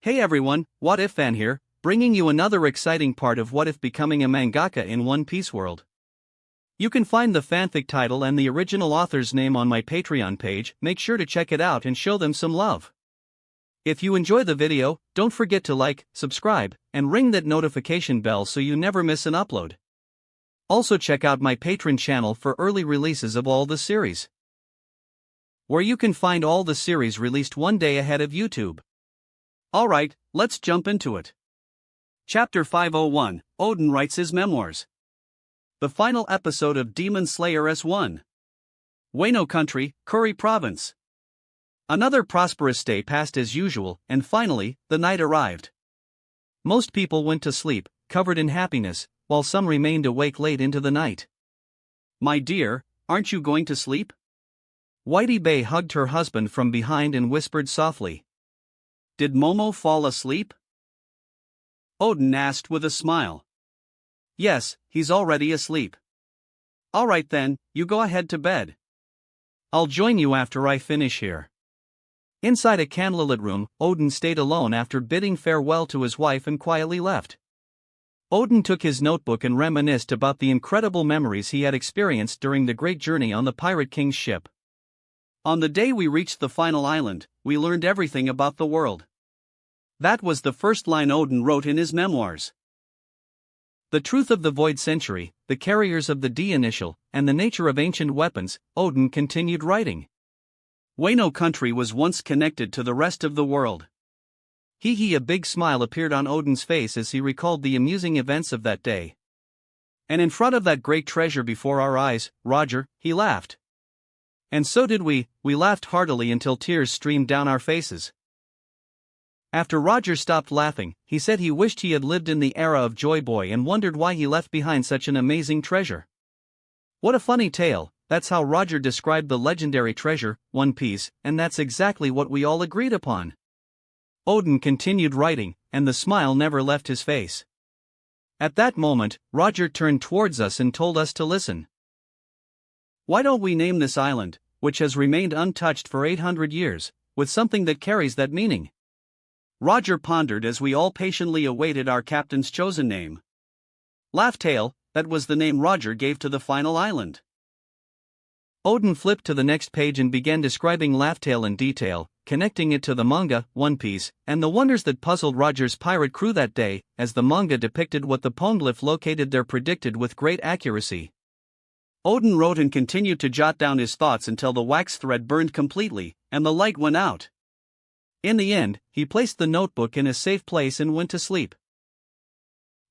Hey everyone, What If Fan here, bringing you another exciting part of What If becoming a mangaka in One Piece world. You can find the fanfic title and the original author's name on my Patreon page. Make sure to check it out and show them some love. If you enjoy the video, don't forget to like, subscribe, and ring that notification bell so you never miss an upload. Also check out my Patreon channel for early releases of all the series, where you can find all the series released one day ahead of YouTube. Alright, let's jump into it. Chapter 501, Oden writes his memoirs. The final episode of Demon Slayer S1. Wano Country, Kuri Province. Another prosperous day passed as usual, and finally, the night arrived. Most people went to sleep, covered in happiness, while some remained awake late into the night. My dear, aren't you going to sleep? Whitey Bay hugged her husband from behind and whispered softly. Did Momo fall asleep? Oden asked with a smile. Yes, he's already asleep. Alright then, you go ahead to bed. I'll join you after I finish here. Inside a candlelit room, Oden stayed alone after bidding farewell to his wife and quietly left. Oden took his notebook and reminisced about the incredible memories he had experienced during the great journey on the Pirate King's ship. On the day we reached the final island, we learned everything about the world. That was the first line Oden wrote in his memoirs. The truth of the Void Century, the carriers of the D initial, and the nature of ancient weapons, Oden continued writing. Wano Country was once connected to the rest of the world. A big smile appeared on Oden's face as he recalled the amusing events of that day. And in front of that great treasure before our eyes, Roger, he laughed. And so did we laughed heartily until tears streamed down our faces. After Roger stopped laughing, he said he wished he had lived in the era of Joy Boy and wondered why he left behind such an amazing treasure. What a funny tale, that's how Roger described the legendary treasure, One Piece, and that's exactly what we all agreed upon. Oden continued writing, and the smile never left his face. At that moment, Roger turned towards us and told us to listen. Why don't we name this island, which has remained untouched for 800 years, with something that carries that meaning? Roger pondered as we all patiently awaited our captain's chosen name. Laugh-Tale, that was the name Roger gave to the final island. Oden flipped to the next page and began describing Laugh-Tale in detail, connecting it to the manga, One Piece, and the wonders that puzzled Roger's pirate crew that day, as the manga depicted what the poneglyph located there predicted with great accuracy. Oden wrote and continued to jot down his thoughts until the wax thread burned completely, and the light went out. In the end, he placed the notebook in a safe place and went to sleep.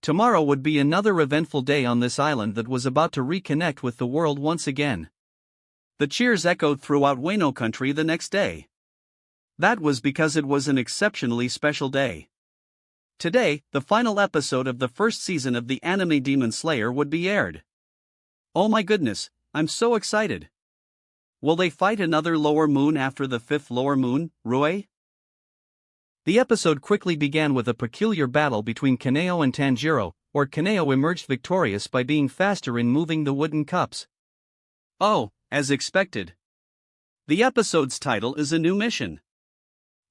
Tomorrow would be another eventful day on this island that was about to reconnect with the world once again. The cheers echoed throughout Wano Country the next day. That was because it was an exceptionally special day. Today, the final episode of the first season of the anime Demon Slayer would be aired. Oh my goodness, I'm so excited. Will they fight another lower moon after the fifth lower moon, Rue? The episode quickly began with a peculiar battle between Kaneo and Tanjiro, where Kaneo emerged victorious by being faster in moving the wooden cups. Oh, as expected. The episode's title is A New Mission.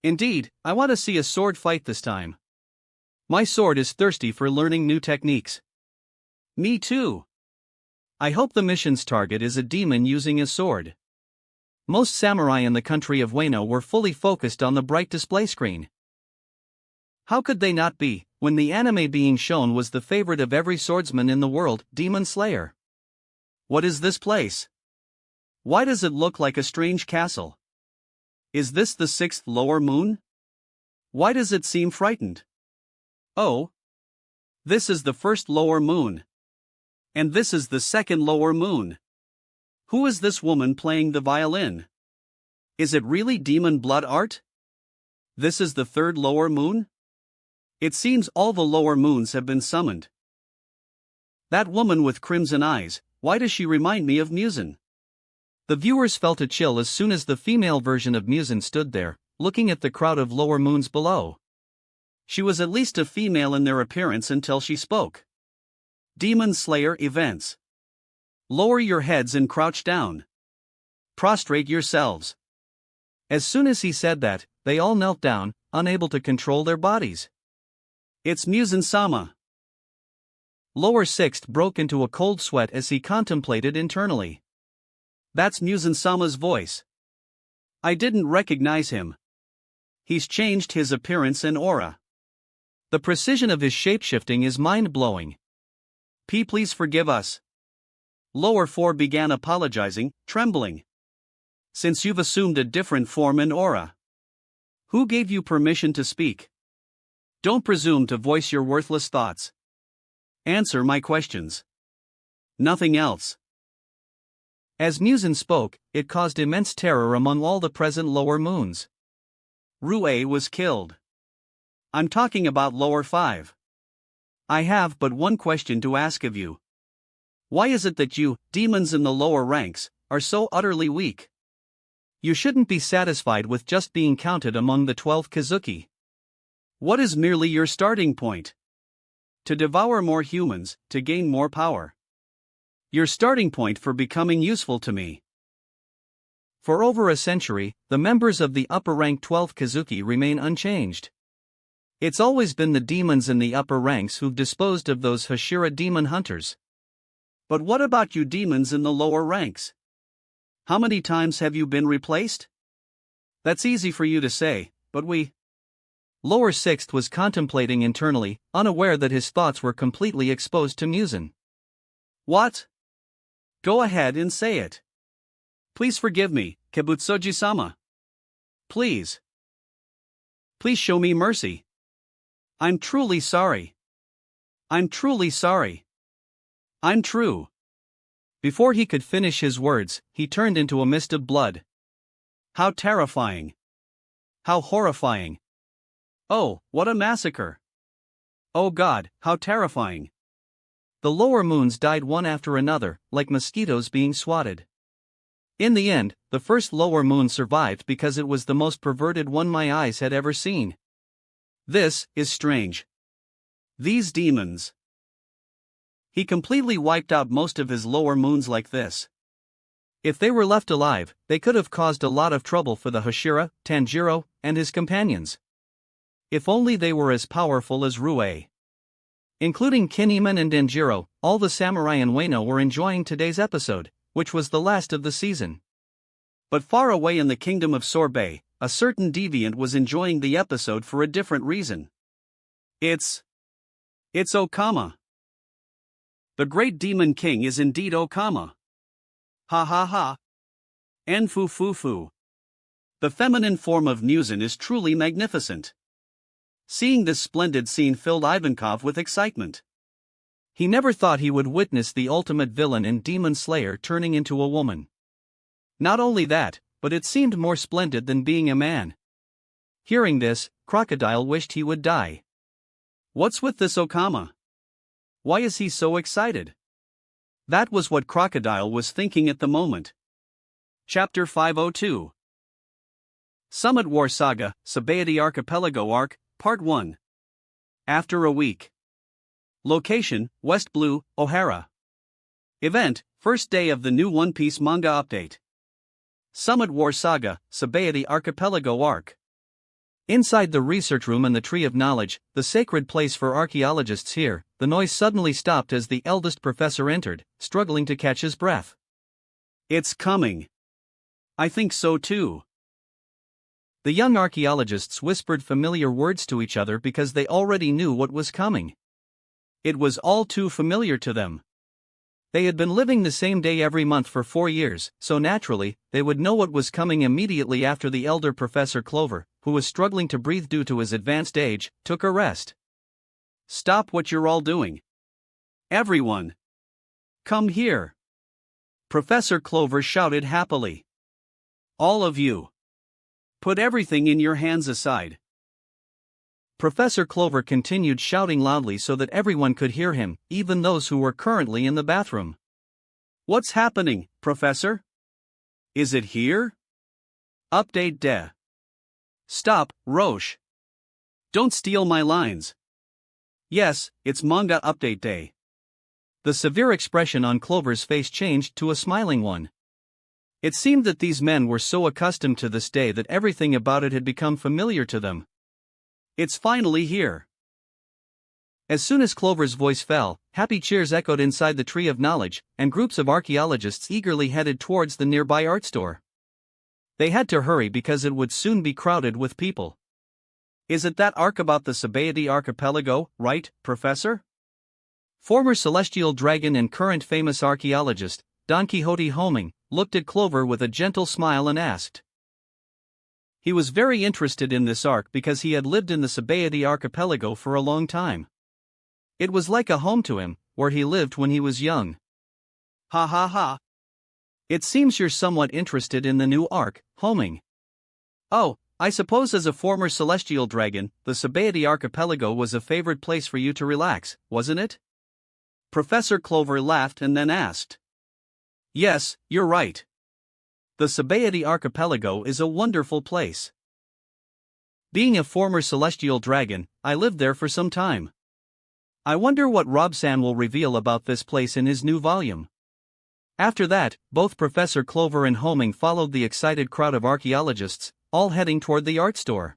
Indeed, I want to see a sword fight this time. My sword is thirsty for learning new techniques. Me too. I hope the mission's target is a demon using a sword. Most samurai in the country of Wano were fully focused on the bright display screen. How could they not be, when the anime being shown was the favorite of every swordsman in the world, Demon Slayer? What is this place? Why does it look like a strange castle? Is this the sixth lower moon? Why does it seem frightened? Oh. This is the first lower moon. And this is the second lower moon. Who is this woman playing the violin? Is it really demon blood art? This is the third lower moon? It seems all the lower moons have been summoned. That woman with crimson eyes, why does she remind me of Muzan? The viewers felt a chill as soon as the female version of Muzan stood there, looking at the crowd of lower moons below. She was at least a female in their appearance until she spoke. Demon Slayer events. Lower your heads and crouch down. Prostrate yourselves. As soon as he said that, they all knelt down, unable to control their bodies. It's Muzan-sama. Lower sixth broke into a cold sweat as he contemplated internally. That's Muzan-sama's voice. I didn't recognize him. He's changed his appearance and aura. The precision of his shapeshifting is mind-blowing. Please forgive us. Lower 4 began apologizing, trembling. Since you've assumed a different form and aura. Who gave you permission to speak? Don't presume to voice your worthless thoughts. Answer my questions. Nothing else. As Muzan spoke, it caused immense terror among all the present lower moons. Rue was killed. I'm talking about lower 5. I have but one question to ask of you. Why is it that you, demons in the lower ranks, are so utterly weak? You shouldn't be satisfied with just being counted among the 12 Kazuki. What is merely your starting point? To devour more humans, to gain more power. Your starting point for becoming useful to me. For over a century, the members of the upper rank 12 Kazuki remain unchanged. It's always been the demons in the upper ranks who've disposed of those Hashira demon hunters. But what about you demons in the lower ranks? How many times have you been replaced? That's easy for you to say, but we... Lower sixth was contemplating internally, unaware that his thoughts were completely exposed to Muzan. What? Go ahead and say it. Please forgive me, Kibutsuji-sama. Please. Please show me mercy. I'm truly sorry. I'm truly sorry. I'm true. Before he could finish his words, he turned into a mist of blood. How terrifying. How horrifying. Oh, what a massacre. Oh God, how terrifying. The lower moons died one after another, like mosquitoes being swatted. In the end, the first lower moon survived because it was the most perverted one my eyes had ever seen. This is strange. These demons. He completely wiped out most of his lower moons like this. If they were left alive, they could have caused a lot of trouble for the Hashira, Tanjiro, and his companions. If only they were as powerful as Rue. Including Kinemon and Denjiro, all the samurai in Wano were enjoying today's episode, which was the last of the season. But far away in the kingdom of Sorbet, a certain deviant was enjoying the episode for a different reason. It's Okama. The great demon king is indeed Okama. Ha ha ha. Enfu-fu-fu. The feminine form of Muzan is truly magnificent. Seeing this splendid scene filled Ivankov with excitement. He never thought he would witness the ultimate villain and demon slayer turning into a woman. Not only that, but it seemed more splendid than being a man. Hearing this, Crocodile wished he would die. What's with this Okama? Why is he so excited? That was what Crocodile was thinking at the moment. Chapter 502. Summit War Saga, Sabaody Archipelago Arc, Part 1. After a week. Location, West Blue, O'Hara. Event, first day of the new One Piece manga update. Summit War Saga, Sabaody Archipelago Arc. Inside the research room and the Tree of Knowledge, the sacred place for archaeologists here, the noise suddenly stopped as the eldest professor entered, struggling to catch his breath. It's coming. I think so too. The young archaeologists whispered familiar words to each other because they already knew what was coming. It was all too familiar to them. They had been living the same day every month for 4 years, so naturally, they would know what was coming immediately after the elder Professor Clover, who was struggling to breathe due to his advanced age, took a rest. Stop what you're all doing. Everyone. Come here. Professor Clover shouted happily. All of you. Put everything in your hands aside. Professor Clover continued shouting loudly so that everyone could hear him, even those who were currently in the bathroom. What's happening, Professor? Is it here? Update de. Stop, Roche. Don't steal my lines. Yes, it's manga update day. The severe expression on Clover's face changed to a smiling one. It seemed that these men were so accustomed to this day that everything about it had become familiar to them. It's finally here. As soon as Clover's voice fell, happy cheers echoed inside the Tree of Knowledge, and groups of archaeologists eagerly headed towards the nearby art store. They had to hurry because it would soon be crowded with people. Is it that arc about the Sabaody archipelago, right, Professor? Former celestial dragon and current famous archaeologist, Don Quixote Homing, looked at Clover with a gentle smile and asked. He was very interested in this arc because he had lived in the Sabaody archipelago for a long time. It was like a home to him, where he lived when he was young. Ha ha ha. It seems you're somewhat interested in the new arc, Homing. Oh, I suppose as a former celestial dragon, the Sabaody archipelago was a favorite place for you to relax, wasn't it? Professor Clover laughed and then asked. Yes, you're right. The Sabaody archipelago is a wonderful place. Being a former celestial dragon, I lived there for some time. I wonder what Rob-san will reveal about this place in his new volume. After that, both Professor Clover and Homing followed the excited crowd of archaeologists, all heading toward the art store.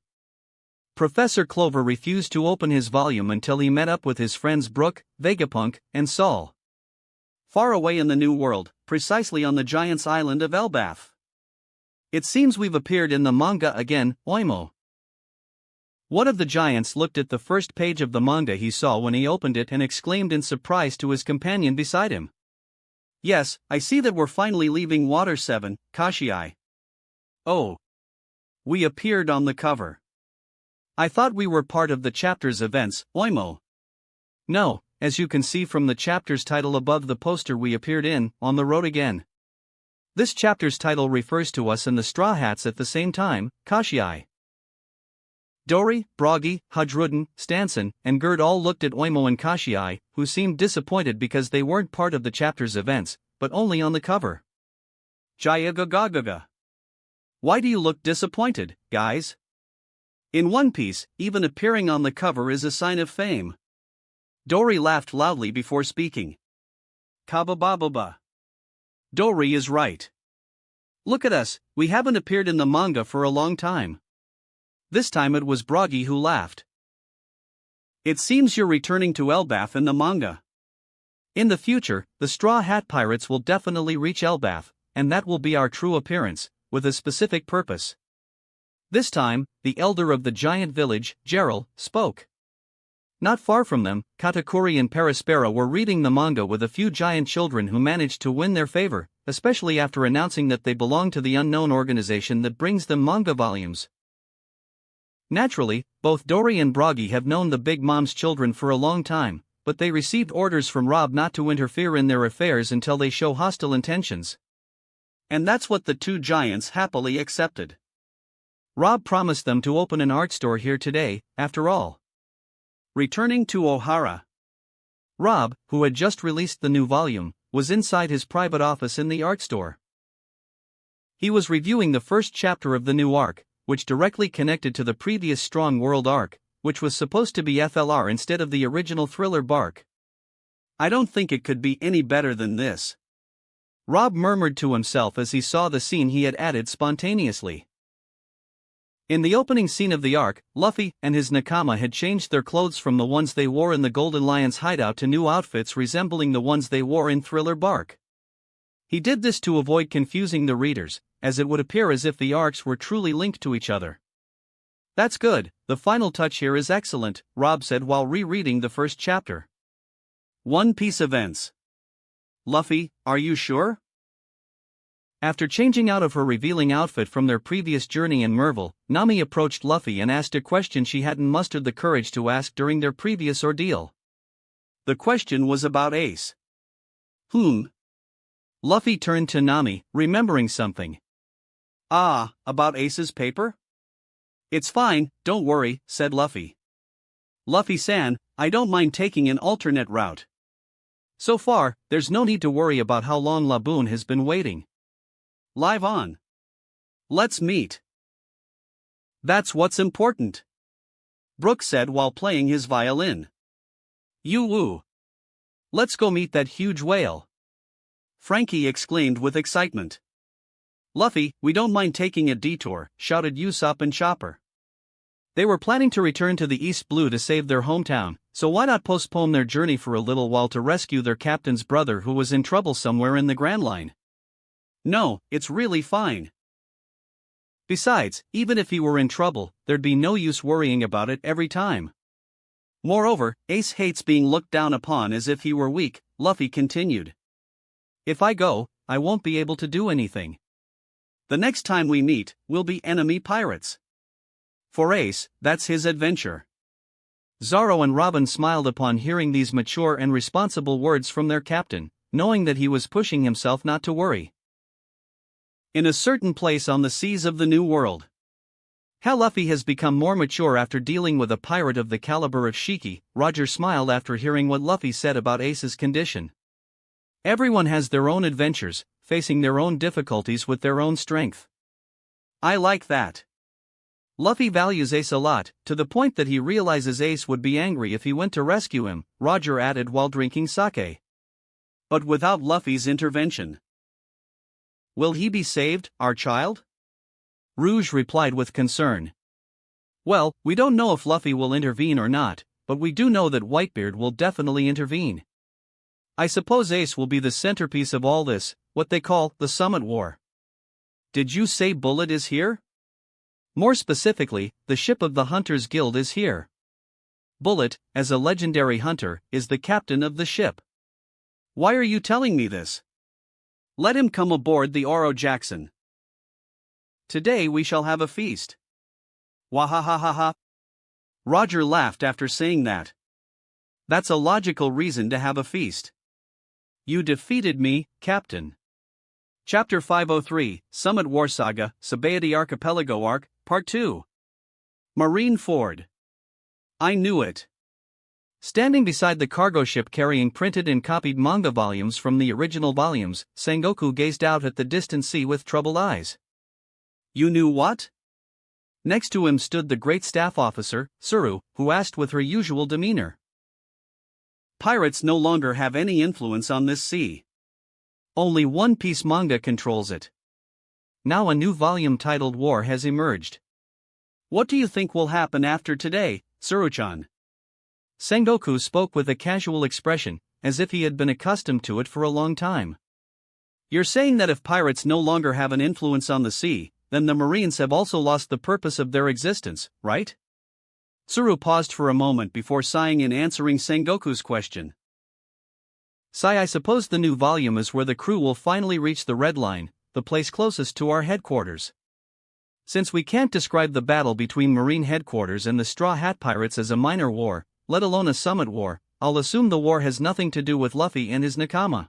Professor Clover refused to open his volume until he met up with his friends Brooke, Vegapunk, and Saul. Far away in the New World, precisely on the giant's island of Elbaf. It seems we've appeared in the manga again, Oimo. One of the giants looked at the first page of the manga he saw when he opened it and exclaimed in surprise to his companion beside him. Yes, I see that we're finally leaving Water 7, Kashii. Oh. We appeared on the cover. I thought we were part of the chapter's events, Oimo. No, as you can see from the chapter's title above the poster we appeared in, On the Road Again. This chapter's title refers to us and the Straw Hats at the same time, Kashii. Dory, Bragi, Hudruden, Stanson, and Gerd all looked at Oimo and Kashii, who seemed disappointed because they weren't part of the chapter's events, but only on the cover. Jayagagagaga. Why do you look disappointed, guys? In One Piece, even appearing on the cover is a sign of fame. Dory laughed loudly before speaking. Kababababa. Dory is right. Look at us, we haven't appeared in the manga for a long time. This time it was Bragi who laughed. It seems you're returning to Elbaf in the manga. In the future, the Straw Hat Pirates will definitely reach Elbaf, and that will be our true appearance, with a specific purpose. This time, the elder of the giant village, Gerald, spoke. Not far from them, Katakuri and Perispera were reading the manga with a few giant children who managed to win their favor, especially after announcing that they belong to the unknown organization that brings them manga volumes. Naturally, both Dory and Bragi have known the Big Mom's children for a long time, but they received orders from Rob not to interfere in their affairs until they show hostile intentions. And that's what the two giants happily accepted. Rob promised them to open an art store here today, after all. Returning to Ohara. Rob, who had just released the new volume, was inside his private office in the art store. He was reviewing the first chapter of the new arc, which directly connected to the previous Strong World arc, which was supposed to be FLR instead of the original Thriller Bark. I don't think it could be any better than this, Rob murmured to himself as he saw the scene he had added spontaneously. In the opening scene of the arc, Luffy and his Nakama had changed their clothes from the ones they wore in the Golden Lion's hideout to new outfits resembling the ones they wore in Thriller Bark. He did this to avoid confusing the readers, as it would appear as if the arcs were truly linked to each other. That's good, the final touch here is excellent, Rob said while rereading the first chapter. One Piece events. Luffy, are you sure? After changing out of her revealing outfit from their previous journey in Merville, Nami approached Luffy and asked a question she hadn't mustered the courage to ask during their previous ordeal. The question was about Ace. Luffy turned to Nami, remembering something. Ah, about Ace's paper? It's fine, don't worry, said Luffy. Luffy-san, I don't mind taking an alternate route. So far, there's no need to worry about how long Laboon has been waiting. Live on. Let's meet. That's what's important, Brooks said while playing his violin. Yoo-woo. Let's go meet that huge whale, Frankie exclaimed with excitement. Luffy, we don't mind taking a detour, shouted Usopp and Chopper. They were planning to return to the East Blue to save their hometown, so why not postpone their journey for a little while to rescue their captain's brother who was in trouble somewhere in the Grand Line? No, it's really fine. Besides, even if he were in trouble, there'd be no use worrying about it every time. Moreover, Ace hates being looked down upon as if he were weak, Luffy continued. If I go, I won't be able to do anything. The next time we meet, we'll be enemy pirates. For Ace, that's his adventure. Zoro and Robin smiled upon hearing these mature and responsible words from their captain, knowing that he was pushing himself not to worry. In a certain place on the seas of the New World. How Luffy has become more mature after dealing with a pirate of the caliber of Shiki. Roger smiled after hearing what Luffy said about Ace's condition. Everyone has their own adventures, facing their own difficulties with their own strength. I like that. Luffy values Ace a lot, to the point that he realizes Ace would be angry if he went to rescue him, Roger added while drinking sake. But without Luffy's intervention. Will he be saved, our child? Rouge replied with concern. Well, we don't know if Luffy will intervene or not, but we do know that Whitebeard will definitely intervene. I suppose Ace will be the centerpiece of all this, what they call the Summit War. Did you say Bullet is here? More specifically, the ship of the Hunters Guild is here. Bullet, as a legendary hunter, is the captain of the ship. Why are you telling me this? Let him come aboard the Oro Jackson. Today we shall have a feast. Wahahaha. Roger laughed after saying that. That's a logical reason to have a feast. You defeated me, Captain. Chapter 503, Summit War Saga, Sabaody Archipelago Arc, Part 2. Marine Ford. I knew it. Standing beside the cargo ship carrying printed and copied manga volumes from the original volumes, Sengoku gazed out at the distant sea with troubled eyes. You knew what? Next to him stood the great staff officer, Tsuru, who asked with her usual demeanor. Pirates no longer have any influence on this sea. Only One Piece manga controls it. Now a new volume titled War has emerged. What do you think will happen after today, Tsuru-chan? Sengoku spoke with a casual expression, as if he had been accustomed to it for a long time. You're saying that if pirates no longer have an influence on the sea, then the Marines have also lost the purpose of their existence, right? Tsuru paused for a moment before sighing in answering Sengoku's question. Sigh, I suppose the new volume is where the crew will finally reach the Red Line, the place closest to our headquarters. Since we can't describe the battle between Marine headquarters and the Straw Hat Pirates as a minor war, let alone a summit war, I'll assume the war has nothing to do with Luffy and his nakama.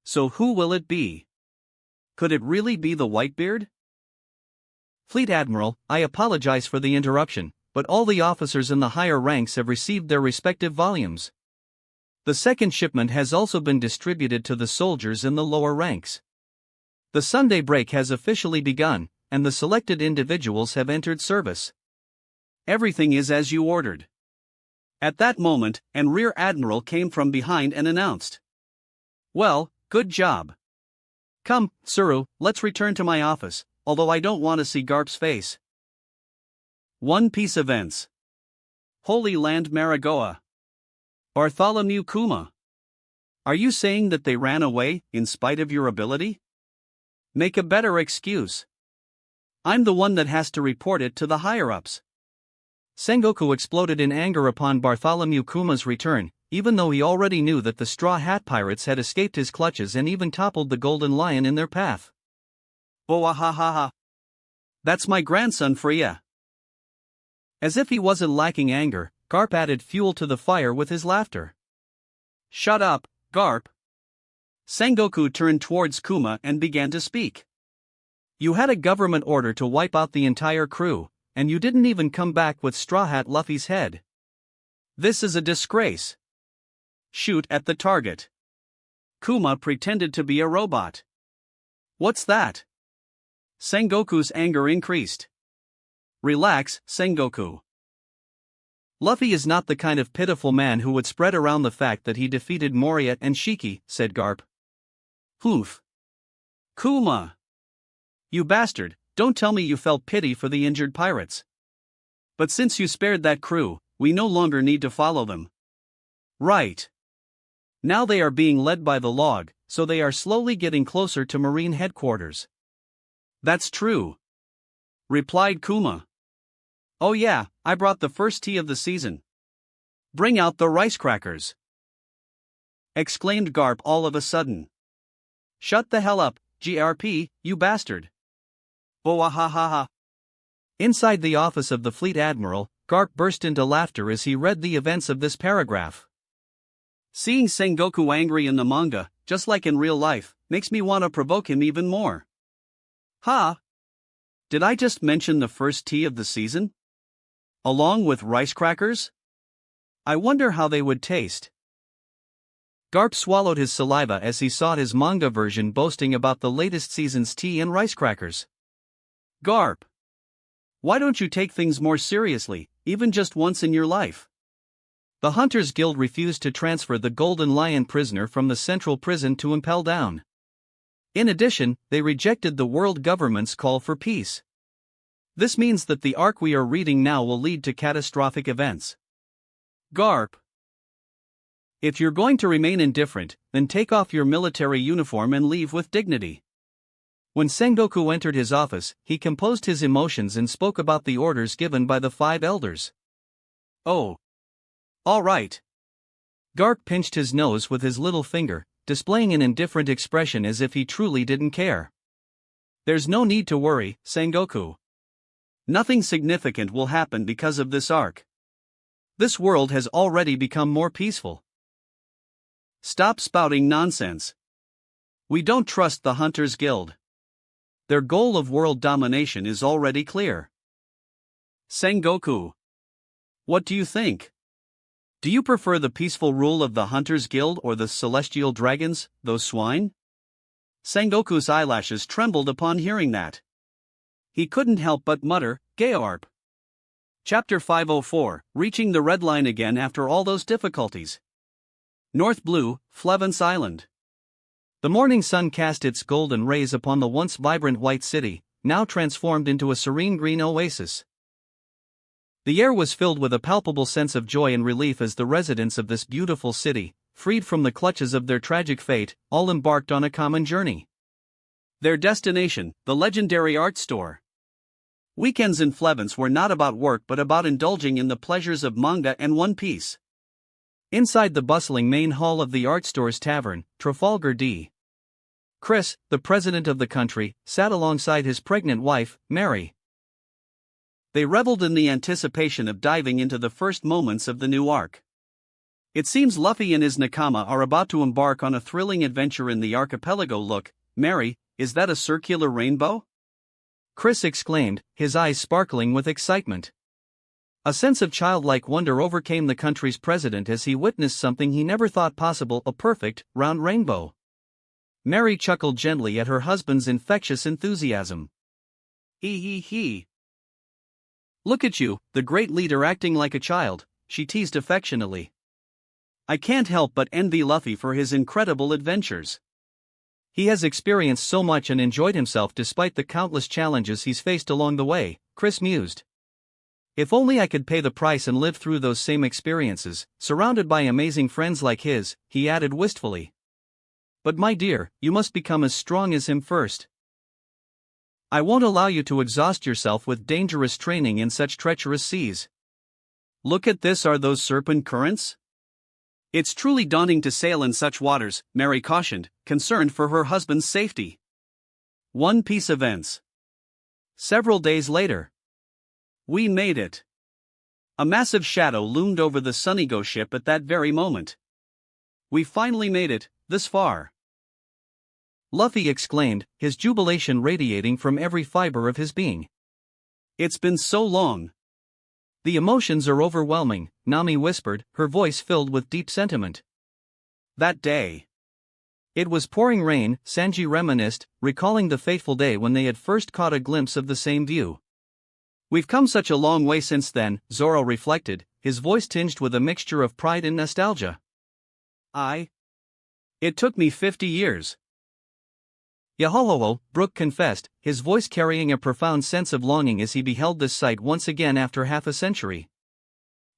So who will it be? Could it really be the Whitebeard? Fleet Admiral, I apologize for the interruption, but all the officers in the higher ranks have received their respective volumes. The second shipment has also been distributed to the soldiers in the lower ranks. The Sunday break has officially begun, and the selected individuals have entered service. Everything is as you ordered. At that moment, an Rear Admiral came from behind and announced. Well, good job. Come, Tsuru, let's return to my office, although I don't want to see Garp's face. One Piece Events. Holy Land Marigoa. Bartholomew Kuma. Are you saying that they ran away, in spite of your ability? Make a better excuse. I'm the one that has to report it to the higher-ups. Sengoku exploded in anger upon Bartholomew Kuma's return, even though he already knew that the Straw Hat Pirates had escaped his clutches and even toppled the Golden Lion in their path. Boahahaha. That's my grandson for ya. As if he wasn't lacking anger, Garp added fuel to the fire with his laughter. Shut up, Garp. Sengoku turned towards Kuma and began to speak. You had a government order to wipe out the entire crew, and you didn't even come back with Straw Hat Luffy's head. This is a disgrace. Shoot at the target. Kuma pretended to be a robot. What's that? Sengoku's anger increased. Relax, Sengoku. Luffy is not the kind of pitiful man who would spread around the fact that he defeated Moria and Shiki, said Garp. Hoof. Kuma. You bastard, don't tell me you felt pity for the injured pirates. But since you spared that crew, we no longer need to follow them. Right. Now they are being led by the log, so they are slowly getting closer to Marine headquarters. That's true, replied Kuma. Oh yeah, I brought the first tea of the season. Bring out the rice crackers, exclaimed Garp all of a sudden. Shut the hell up, GRP, you bastard. Boahahaha. Inside the office of the Fleet Admiral, Garp burst into laughter as he read the events of this paragraph. Seeing Sengoku angry in the manga, just like in real life, makes me want to provoke him even more. Ha! Did I just mention the first tea of the season? Along with rice crackers? I wonder how they would taste. Garp swallowed his saliva as he saw his manga version boasting about the latest season's tea and rice crackers. Garp! Why don't you take things more seriously, even just once in your life? The Hunters Guild refused to transfer the Golden Lion prisoner from the central prison to Impel Down. In addition, they rejected the world government's call for peace. This means that the arc we are reading now will lead to catastrophic events. Garp! If you're going to remain indifferent, then take off your military uniform and leave with dignity. When Sengoku entered his office, he composed his emotions and spoke about the orders given by the 5 elders. Oh. All right. Garp pinched his nose with his little finger, displaying an indifferent expression as if he truly didn't care. There's no need to worry, Sengoku. Nothing significant will happen because of this arc. This world has already become more peaceful. Stop spouting nonsense. We don't trust the Hunters Guild. Their goal of world domination is already clear. Sengoku. What do you think? Do you prefer the peaceful rule of the Hunters Guild or the celestial dragons, those swine? Sengoku's eyelashes trembled upon hearing that. He couldn't help but mutter, Gaorp. Chapter 504, Reaching the Red Line Again After All Those Difficulties. North Blue, Flevance Island. The morning sun cast its golden rays upon the once vibrant white city, now transformed into a serene green oasis. The air was filled with a palpable sense of joy and relief as the residents of this beautiful city, freed from the clutches of their tragic fate, all embarked on a common journey. Their destination, the legendary art store. Weekends in Flevance were not about work but about indulging in the pleasures of manga and One Piece. Inside the bustling main hall of the art store's tavern, Trafalgar D. Chris, the president of the country, sat alongside his pregnant wife, Mary. They reveled in the anticipation of diving into the first moments of the new arc. It seems Luffy and his Nakama are about to embark on a thrilling adventure in the archipelago. Look, Mary, is that a circular rainbow? Chris exclaimed, his eyes sparkling with excitement. A sense of childlike wonder overcame the country's president as he witnessed something he never thought possible, a perfect, round rainbow. Mary chuckled gently at her husband's infectious enthusiasm. He. Look at you, the great leader acting like a child, she teased affectionately. I can't help but envy Luffy for his incredible adventures. He has experienced so much and enjoyed himself despite the countless challenges he's faced along the way, Chris mused. If only I could pay the price and live through those same experiences, surrounded by amazing friends like his, he added wistfully. But my dear, you must become as strong as him first. I won't allow you to exhaust yourself with dangerous training in such treacherous seas. Look at this, are those serpent currents? It's truly daunting to sail in such waters, Mary cautioned, concerned for her husband's safety. One Piece events. Several days later. We made it. A massive shadow loomed over the Sunigo ship at that very moment. We finally made it, this far. Luffy exclaimed, his jubilation radiating from every fiber of his being. It's been so long. The emotions are overwhelming, Nami whispered, her voice filled with deep sentiment. That day. It was pouring rain, Sanji reminisced, recalling the fateful day when they had first caught a glimpse of the same view. We've come such a long way since then, Zoro reflected, his voice tinged with a mixture of pride and nostalgia. It took me 50 years. Yahohoho, Brooke confessed, his voice carrying a profound sense of longing as he beheld this sight once again after half a century.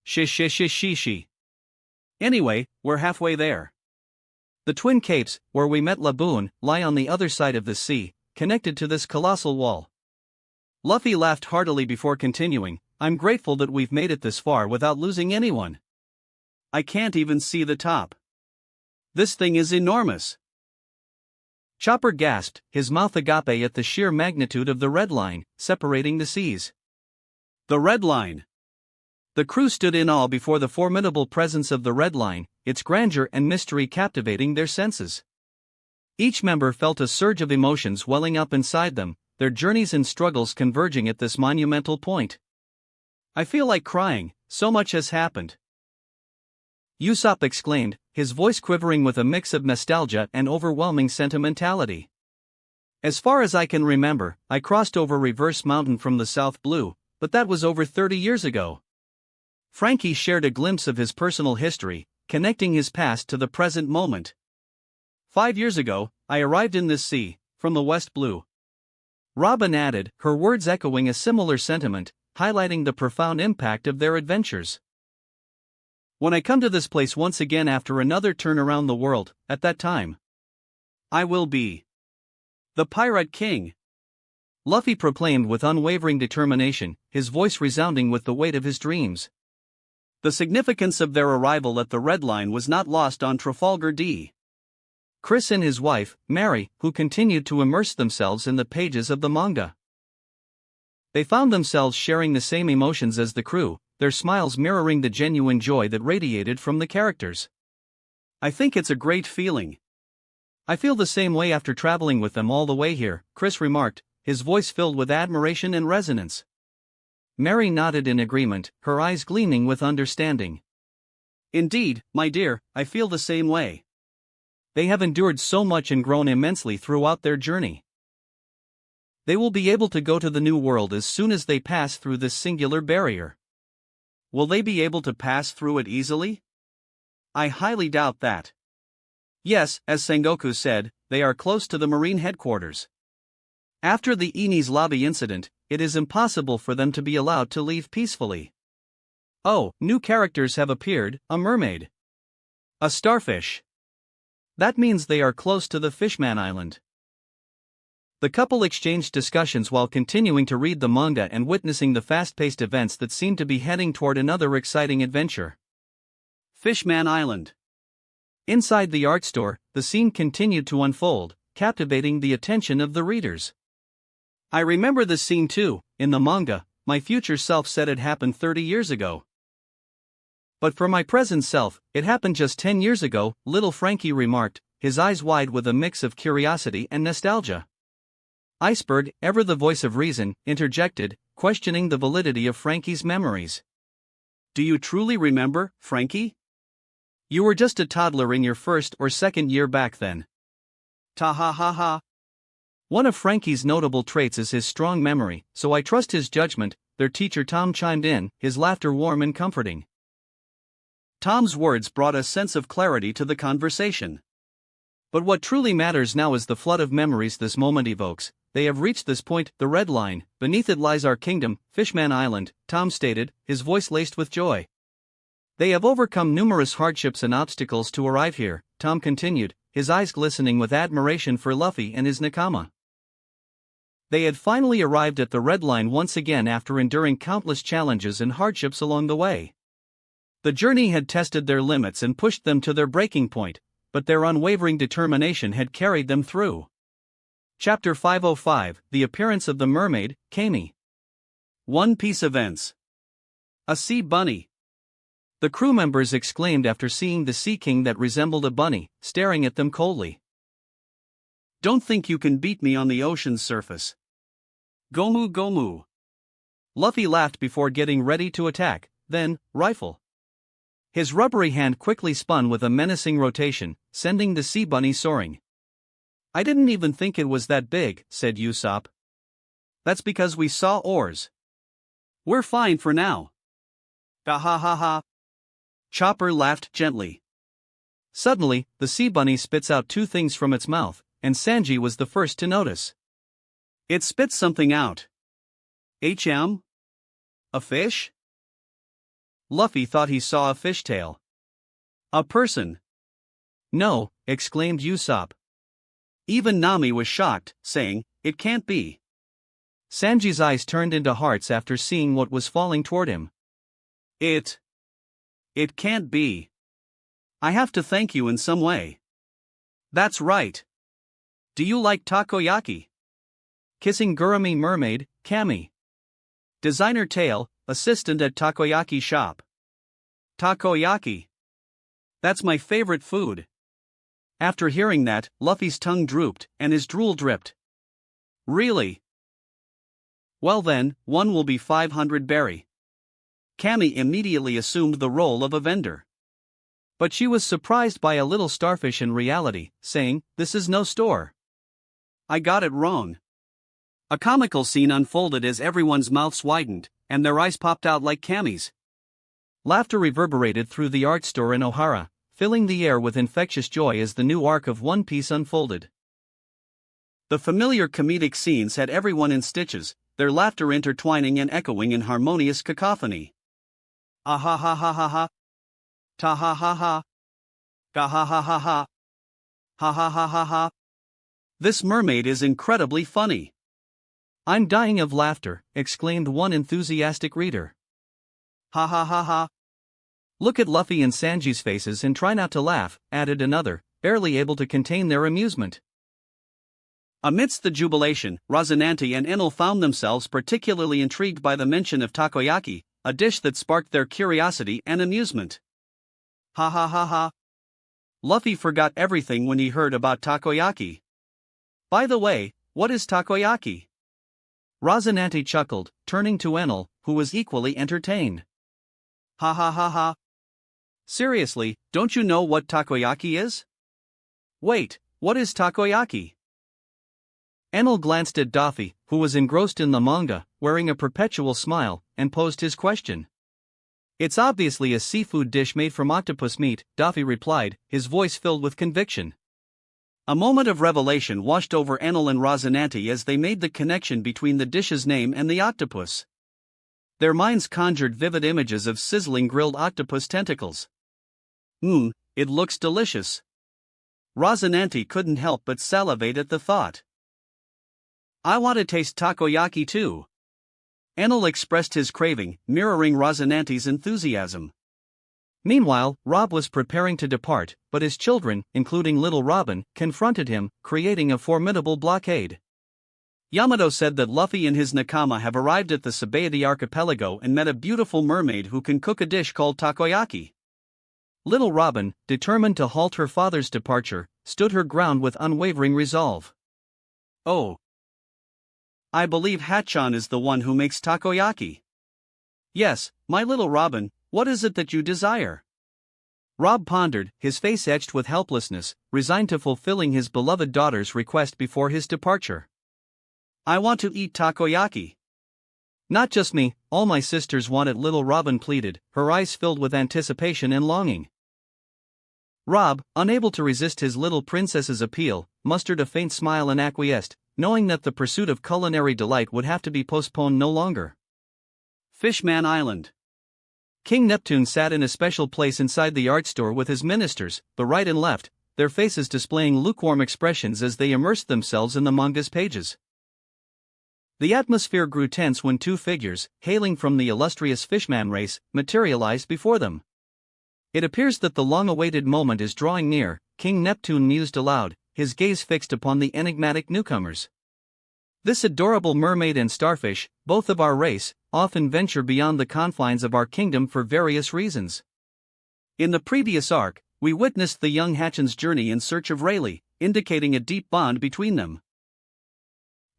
Shish. Anyway, we're halfway there. The Twin Capes, where we met Laboon, lie on the other side of the sea, connected to this colossal wall. Luffy laughed heartily before continuing, I'm grateful that we've made it this far without losing anyone. I can't even see the top. This thing is enormous. Chopper gasped, his mouth agape at the sheer magnitude of the red line, separating the seas. The red line. The crew stood in awe before the formidable presence of the red line, its grandeur and mystery captivating their senses. Each member felt a surge of emotions welling up inside them, their journeys and struggles converging at this monumental point. I feel like crying, so much has happened. Usopp exclaimed, his voice quivering with a mix of nostalgia and overwhelming sentimentality. As far as I can remember, I crossed over Reverse Mountain from the South Blue, but that was over 30 years ago. Frankie shared a glimpse of his personal history, connecting his past to the present moment. 5 years ago, I arrived in this sea, from the West Blue. Robin added, her words echoing a similar sentiment, highlighting the profound impact of their adventures. When I come to this place once again after another turn around the world, at that time, I will be the Pirate King. Luffy proclaimed with unwavering determination, his voice resounding with the weight of his dreams. The significance of their arrival at the Red Line was not lost on Trafalgar D. Chris and his wife, Mary, who continued to immerse themselves in the pages of the manga. They found themselves sharing the same emotions as the crew, their smiles mirroring the genuine joy that radiated from the characters. I think it's a great feeling. I feel the same way after traveling with them all the way here, Chris remarked, his voice filled with admiration and resonance. Mary nodded in agreement, her eyes gleaming with understanding. Indeed, my dear, I feel the same way. They have endured so much and grown immensely throughout their journey. They will be able to go to the new world as soon as they pass through this singular barrier. Will they be able to pass through it easily? I highly doubt that. Yes, as Sengoku said, they are close to the Marine headquarters. After the Enies Lobby incident, it is impossible for them to be allowed to leave peacefully. Oh, new characters have appeared, a mermaid. A starfish. That means they are close to the Fishman Island. The couple exchanged discussions while continuing to read the manga and witnessing the fast-paced events that seemed to be heading toward another exciting adventure. Fishman Island. Inside the art store, the scene continued to unfold, captivating the attention of the readers. I remember this scene too, in the manga, my future self said it happened 30 years ago. But for my present self, it happened just 10 years ago, little Frankie remarked, his eyes wide with a mix of curiosity and nostalgia. Iceberg, ever the voice of reason, interjected, questioning the validity of Frankie's memories. Do you truly remember, Frankie? You were just a toddler in your first or second year back then. Ta ha ha ha. One of Frankie's notable traits is his strong memory, so I trust his judgment, their teacher Tom chimed in, his laughter warm and comforting. Tom's words brought a sense of clarity to the conversation. But what truly matters now is the flood of memories this moment evokes. They have reached this point, the Red Line, beneath it lies our kingdom, Fishman Island, Tom stated, his voice laced with joy. They have overcome numerous hardships and obstacles to arrive here, Tom continued, his eyes glistening with admiration for Luffy and his nakama. They had finally arrived at the Red Line once again after enduring countless challenges and hardships along the way. The journey had tested their limits and pushed them to their breaking point, but their unwavering determination had carried them through. Chapter 505, The Appearance of the Mermaid, Kami. One Piece Events. A sea bunny. The crew members exclaimed after seeing the sea king that resembled a bunny, staring at them coldly. Don't think you can beat me on the ocean's surface. Gomu Gomu. Luffy laughed before getting ready to attack, then, rifle. His rubbery hand quickly spun with a menacing rotation, sending the sea bunny soaring. I didn't even think it was that big, said Usopp. That's because we saw oars. We're fine for now. Ha ha ha ha. Chopper laughed gently. Suddenly, the sea bunny spits out two things from its mouth, and Sanji was the first to notice. It spit something out. HM? A fish? Luffy thought he saw a fishtail. A person. No, exclaimed Usopp. Even Nami was shocked, saying, "It can't be." Sanji's eyes turned into hearts after seeing what was falling toward him. It can't be. I have to thank you in some way. That's right. Do you like takoyaki? Kissing Gurumi Mermaid, Kami. Designer Tail, assistant at takoyaki shop. Takoyaki. That's my favorite food. After hearing that, Luffy's tongue drooped, and his drool dripped. Really? Well then, one will be 500 berry. Kami immediately assumed the role of a vendor. But she was surprised by a little starfish in reality, saying, "This is no store." I got it wrong. A comical scene unfolded as everyone's mouths widened, and their eyes popped out like Kami's. Laughter reverberated through the art store in Ohara, filling the air with infectious joy as the new arc of One Piece unfolded. The familiar comedic scenes had everyone in stitches, their laughter intertwining and echoing in harmonious cacophony. Ah ha ha ha ha ha. Ta ha ha ha. Ga ha ha ha ha. Ha ha ha ha ha. This mermaid is incredibly funny. I'm dying of laughter, exclaimed one enthusiastic reader. Ha ha ha ha. Look at Luffy and Sanji's faces and try not to laugh, added another, barely able to contain their amusement. Amidst the jubilation, Rosinante and Enel found themselves particularly intrigued by the mention of takoyaki, a dish that sparked their curiosity and amusement. Ha ha ha ha. Luffy forgot everything when he heard about takoyaki. By the way, what is takoyaki? Rosinante chuckled, turning to Enel, who was equally entertained. Ha ha ha ha. Seriously, don't you know what takoyaki is? Wait, what is takoyaki? Enel glanced at Daffy, who was engrossed in the manga, wearing a perpetual smile, and posed his question. It's obviously a seafood dish made from octopus meat, Daffy replied, his voice filled with conviction. A moment of revelation washed over Enel and Rosinante as they made the connection between the dish's name and the octopus. Their minds conjured vivid images of sizzling grilled octopus tentacles. It looks delicious. Rosinante couldn't help but salivate at the thought. I want to taste takoyaki too. Enel expressed his craving, mirroring Rosinante's enthusiasm. Meanwhile, Rob was preparing to depart, but his children, including little Robin, confronted him, creating a formidable blockade. Yamato said that Luffy and his nakama have arrived at the Sabaody archipelago and met a beautiful mermaid who can cook a dish called takoyaki. Little Robin, determined to halt her father's departure, stood her ground with unwavering resolve. Oh. I believe Hatchan is the one who makes takoyaki. Yes, my little Robin, what is it that you desire? Rob pondered, his face etched with helplessness, resigned to fulfilling his beloved daughter's request before his departure. I want to eat takoyaki. Not just me, all my sisters want it, little Robin pleaded, her eyes filled with anticipation and longing. Rob, unable to resist his little princess's appeal, mustered a faint smile and acquiesced, knowing that the pursuit of culinary delight would have to be postponed no longer. Fishman Island. King Neptune sat in a special place inside the art store with his ministers, the right and left, their faces displaying lukewarm expressions as they immersed themselves in the manga's pages. The atmosphere grew tense when two figures, hailing from the illustrious Fishman race, materialized before them. It appears that the long-awaited moment is drawing near, King Neptune mused aloud, his gaze fixed upon the enigmatic newcomers. This adorable mermaid and starfish, both of our race, often venture beyond the confines of our kingdom for various reasons. In the previous arc, we witnessed the young Hatchan's journey in search of Rayleigh, indicating a deep bond between them.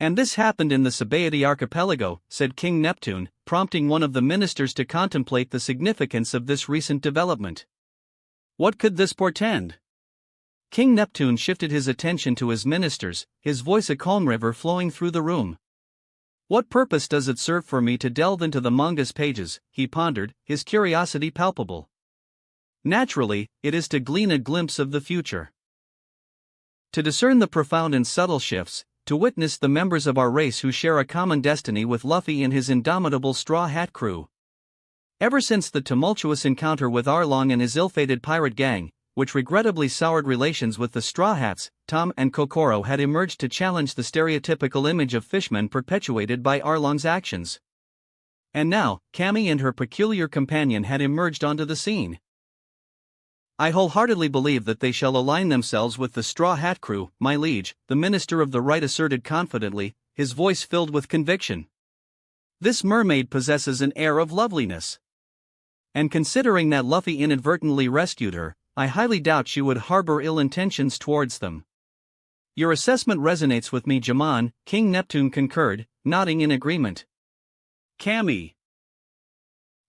And this happened in the Sabaody archipelago, said King Neptune, prompting one of the ministers to contemplate the significance of this recent development. What could this portend? King Neptune shifted his attention to his ministers, his voice a calm river flowing through the room. What purpose does it serve for me to delve into the manga's pages, he pondered, his curiosity palpable. Naturally, it is to glean a glimpse of the future. To discern the profound and subtle shifts, to witness the members of our race who share a common destiny with Luffy and his indomitable Straw Hat crew. Ever since the tumultuous encounter with Arlong and his ill-fated pirate gang, which regrettably soured relations with the Straw Hats, Tom and Kokoro had emerged to challenge the stereotypical image of fishmen perpetuated by Arlong's actions. And now, Cammy and her peculiar companion had emerged onto the scene. I wholeheartedly believe that they shall align themselves with the Straw Hat crew, my liege, the Minister of the Right asserted confidently, his voice filled with conviction. This mermaid possesses an air of loveliness. And considering that Luffy inadvertently rescued her, I highly doubt she would harbor ill intentions towards them. Your assessment resonates with me, Jamon, King Neptune concurred, nodding in agreement. Cammy.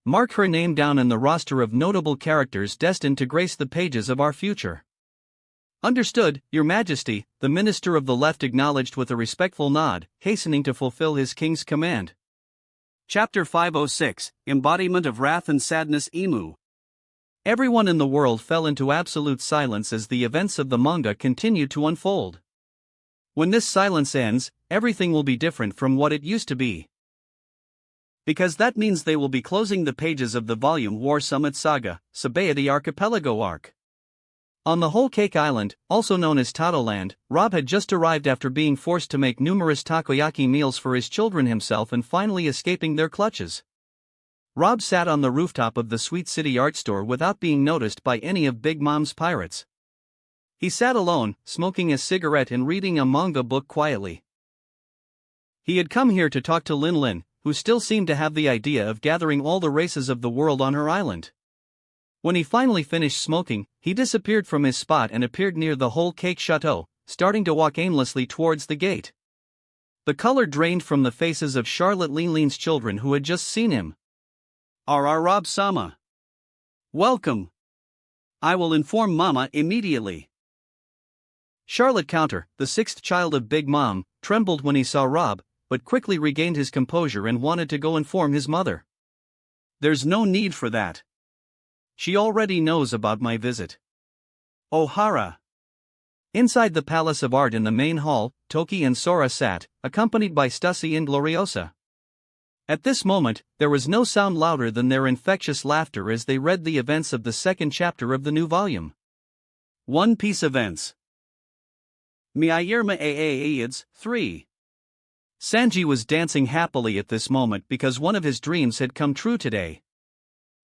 Mark her name down in the roster of notable characters destined to grace the pages of our future. Understood, Your Majesty, the Minister of the Left acknowledged with a respectful nod, hastening to fulfill his king's command. Chapter 506, Embodiment of Wrath and Sadness Emu. Everyone in the world fell into absolute silence as the events of the manga continued to unfold. When this silence ends, everything will be different from what it used to be. Because that means they will be closing the pages of the volume War Summit Saga, Sabaody Archipelago Arc. On the Whole Cake Island, also known as Totoland, Rob had just arrived after being forced to make numerous takoyaki meals for his children himself and finally escaping their clutches. Rob sat on the rooftop of the Sweet City Art Store without being noticed by any of Big Mom's pirates. He sat alone, smoking a cigarette and reading a manga book quietly. He had come here to talk to Lin Lin, who still seemed to have the idea of gathering all the races of the world on her island. When he finally finished smoking, he disappeared from his spot and appeared near the Whole Cake Chateau, starting to walk aimlessly towards the gate. The color drained from the faces of Charlotte Linlin's children who had just seen him. Rob-sama. Welcome. I will inform Mama immediately. Charlotte Counter, the sixth child of Big Mom, trembled when he saw Rob, but quickly regained his composure and wanted to go inform his mother. There's no need for that. She already knows about my visit. Ohara. Inside the Palace of Art in the main hall, Toki and Sora sat, accompanied by Stussy and Gloriosa. At this moment, there was no sound louder than their infectious laughter as they read the events of the second chapter of the new volume. One Piece Events. Miayirma Aaids 3. Sanji was dancing happily at this moment because one of his dreams had come true today.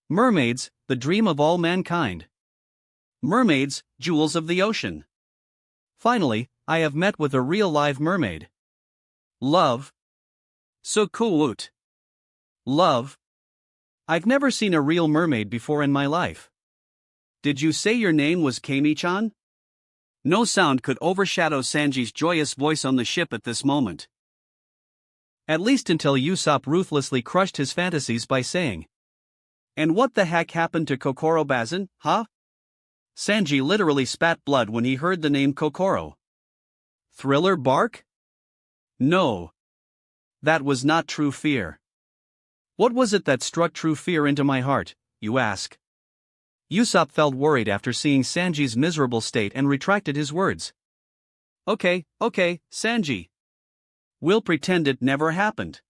Mermaids, the dream of all mankind. Mermaids, jewels of the ocean. Finally, I have met with a real live mermaid. Love. Sukuut. Love. I've never seen a real mermaid before in my life. Did you say your name was Kami-chan? No sound could overshadow Sanji's joyous voice on the ship at this moment. At least until Usopp ruthlessly crushed his fantasies by saying, "And what the heck happened to Kokoro Bazin, huh?" Sanji literally spat blood when he heard the name Kokoro. Thriller bark? No. That was not true fear. What was it that struck true fear into my heart, you ask? Usopp felt worried after seeing Sanji's miserable state and retracted his words. Okay, Sanji. We'll pretend it never happened.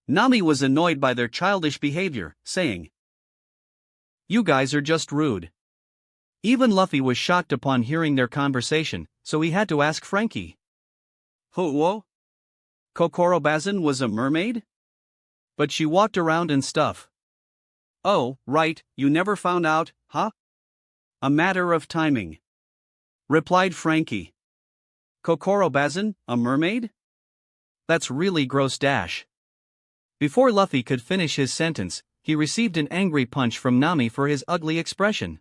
Nami was annoyed by their childish behavior, saying, "You guys are just rude." Even Luffy was shocked upon hearing their conversation, so he had to ask Frankie. "Whoa? Kokoro Bazin was a mermaid? But she walked around and stuff." "Oh, right, you never found out, huh?" "A matter of timing," replied Frankie. "Kokoro Bazin, a mermaid? That's really gross dash." Before Luffy could finish his sentence, he received an angry punch from Nami for his ugly expression.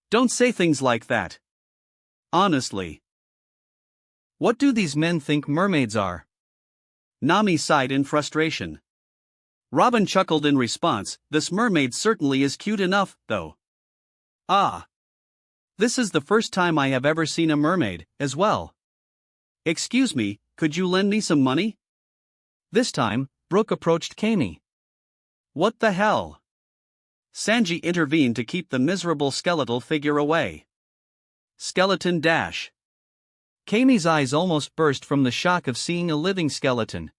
"Don't say things like that. Honestly. What do these men think mermaids are?" Nami sighed in frustration. Robin chuckled in response, "This mermaid certainly is cute enough, though." "Ah. This is the first time I have ever seen a mermaid, as well." "Excuse me, could you lend me some money?" This time, Brook approached Kami. "What the hell?" Sanji intervened to keep the miserable skeletal figure away. Skeleton dash. Kami's eyes almost burst from the shock of seeing a living skeleton.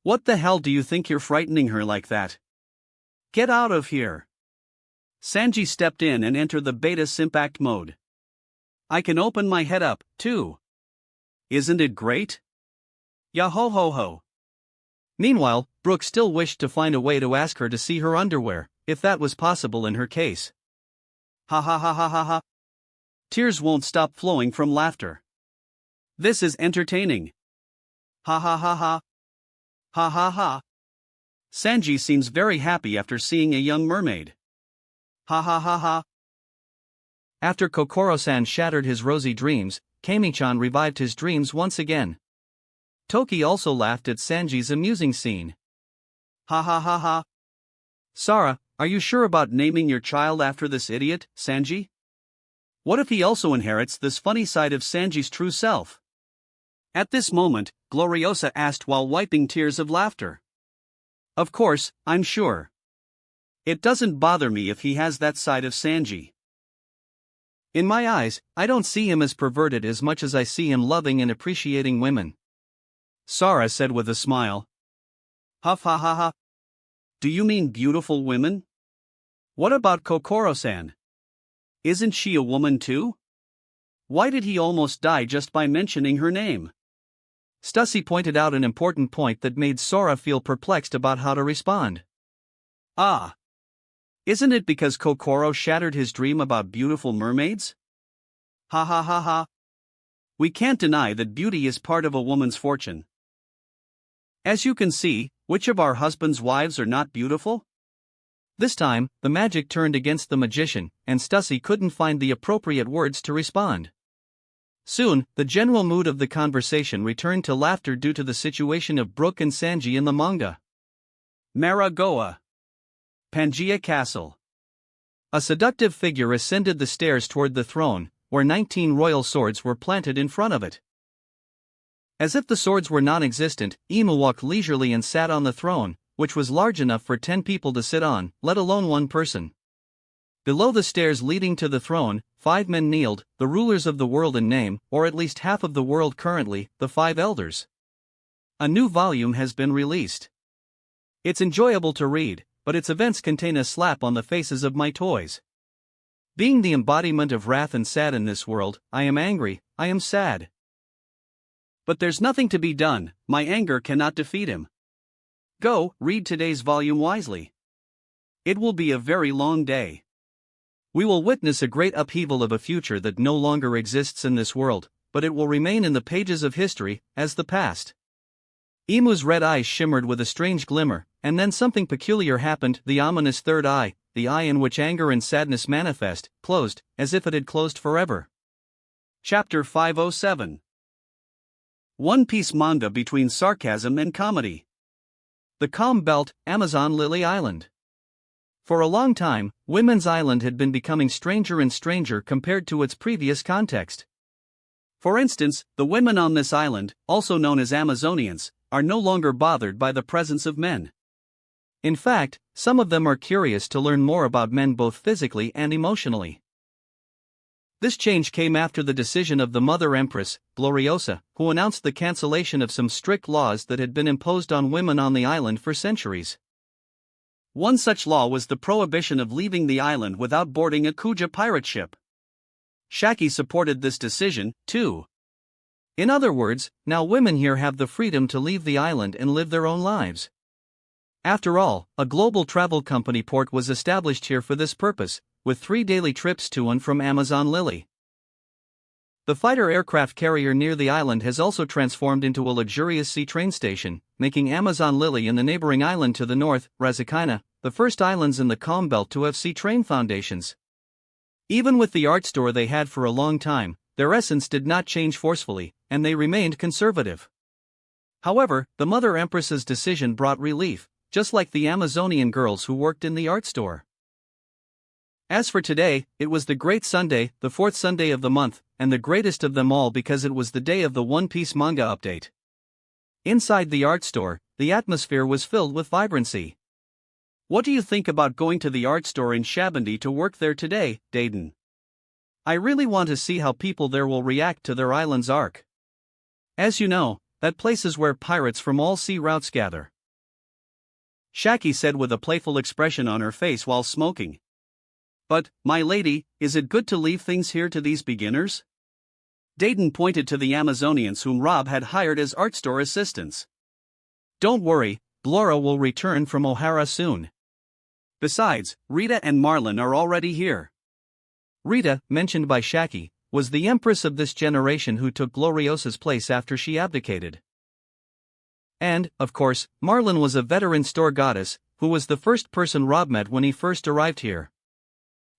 What the hell do you think you're frightening her like that? Get out of here. Sanji stepped in and entered the beta Simpact mode. I can open my head up, too. Isn't it great? Yah-ho ho ho. Meanwhile, Brooke still wished to find a way to ask her to see her underwear, if that was possible in her case. Ha ha ha ha ha ha. Tears won't stop flowing from laughter. This is entertaining. Ha ha ha ha. Ha ha ha. Sanji seems very happy after seeing a young mermaid. Ha ha ha ha. After Kokoro-san shattered his rosy dreams, Kami-chan revived his dreams once again. Toki also laughed at Sanji's amusing scene. Ha ha ha ha. Sara, are you sure about naming your child after this idiot, Sanji? What if he also inherits this funny side of Sanji's true self? At this moment, Gloriosa asked while wiping tears of laughter. Of course, I'm sure. It doesn't bother me if he has that side of Sanji. In my eyes, I don't see him as perverted as much as I see him loving and appreciating women. Sara said with a smile. Huff ha ha ha. Do you mean beautiful women? What about Kokoro-san? Isn't she a woman too? Why did he almost die just by mentioning her name? Stussy pointed out an important point that made Sora feel perplexed about how to respond. Ah. Isn't it because Kokoro shattered his dream about beautiful mermaids? Ha ha ha ha. We can't deny that beauty is part of a woman's fortune. As you can see, which of our husbands' wives are not beautiful? This time, the magic turned against the magician, and Stussy couldn't find the appropriate words to respond. Soon, the general mood of the conversation returned to laughter due to the situation of Brooke and Sanji in the manga. Maragoa. Pangaea Castle. A seductive figure ascended the stairs toward the throne, where 19 royal swords were planted in front of it. As if the swords were non-existent, Imu walked leisurely and sat on the throne, which was large enough for 10 people to sit on, let alone one person. Below the stairs leading to the throne, 5 men kneeled, the rulers of the world in name, or at least half of the world currently, the 5 elders. A new volume has been released. It's enjoyable to read, but its events contain a slap on the faces of my toys. Being the embodiment of wrath and sad in this world, I am angry, I am sad. But there's nothing to be done, my anger cannot defeat him. Go, read today's volume wisely. It will be a very long day. We will witness a great upheaval of a future that no longer exists in this world, but it will remain in the pages of history, as the past. Imu's red eyes shimmered with a strange glimmer, and then something peculiar happened. The ominous third eye, the eye in which anger and sadness manifest, closed, as if it had closed forever. Chapter 507. One Piece manga between sarcasm and comedy. The Calm Belt, Amazon Lily Island. For a long time, Women's Island had been becoming stranger and stranger compared to its previous context. For instance, the women on this island, also known as Amazonians, are no longer bothered by the presence of men. In fact, some of them are curious to learn more about men both physically and emotionally. This change came after the decision of the Mother Empress, Gloriosa, who announced the cancellation of some strict laws that had been imposed on women on the island for centuries. One such law was the prohibition of leaving the island without boarding a Kuja pirate ship. Shaki supported this decision, too. In other words, now women here have the freedom to leave the island and live their own lives. After all, a global travel company port was established here for this purpose, with 3 daily trips to and from Amazon Lily. The fighter aircraft carrier near the island has also transformed into a luxurious sea train station, making Amazon Lily and the neighboring island to the north, Razakina, the first islands in the Calm Belt to have sea train foundations. Even with the art store they had for a long time, their essence did not change forcefully, and they remained conservative. However, the Mother Empress's decision brought relief, just like the Amazonian girls who worked in the art store. As for today, it was the great Sunday, the 4th Sunday of the month, and the greatest of them all because it was the day of the One Piece manga update. Inside the art store, the atmosphere was filled with vibrancy. What do you think about going to the art store in Shabandi to work there today, Dayton? I really want to see how people there will react to their island's arc. As you know, that place is where pirates from all sea routes gather. Shaki said with a playful expression on her face while smoking. But, my lady, is it good to leave things here to these beginners? Dayton pointed to the Amazonians whom Rob had hired as art store assistants. Don't worry, Blora will return from O'Hara soon. Besides, Rita and Marlin are already here. Rita, mentioned by Shaki, was the empress of this generation who took Gloriosa's place after she abdicated. And, of course, Marlin was a veteran store goddess, who was the first person Rob met when he first arrived here.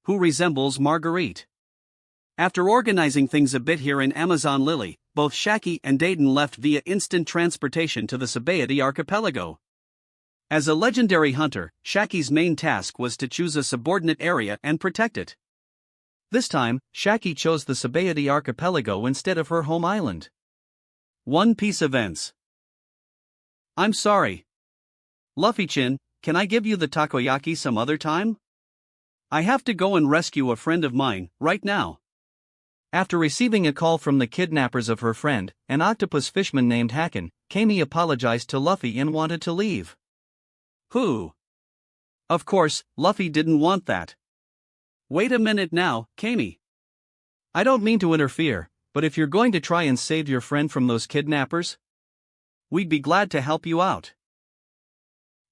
Who resembles Marguerite. After organizing things a bit here in Amazon Lily, both Shaki and Dayton left via instant transportation to the Sabaody archipelago. As a legendary hunter, Shaki's main task was to choose a subordinate area and protect it. This time, Shaki chose the Sabaody archipelago instead of her home island. One Piece events. I'm sorry. Luffy-chin, can I give you the takoyaki some other time? I have to go and rescue a friend of mine, right now. After receiving a call from the kidnappers of her friend, an octopus fishman named Haken, Kami apologized to Luffy and wanted to leave. Who? Of course, Luffy didn't want that. Wait a minute now, Kami. I don't mean to interfere, but if you're going to try and save your friend from those kidnappers, we'd be glad to help you out.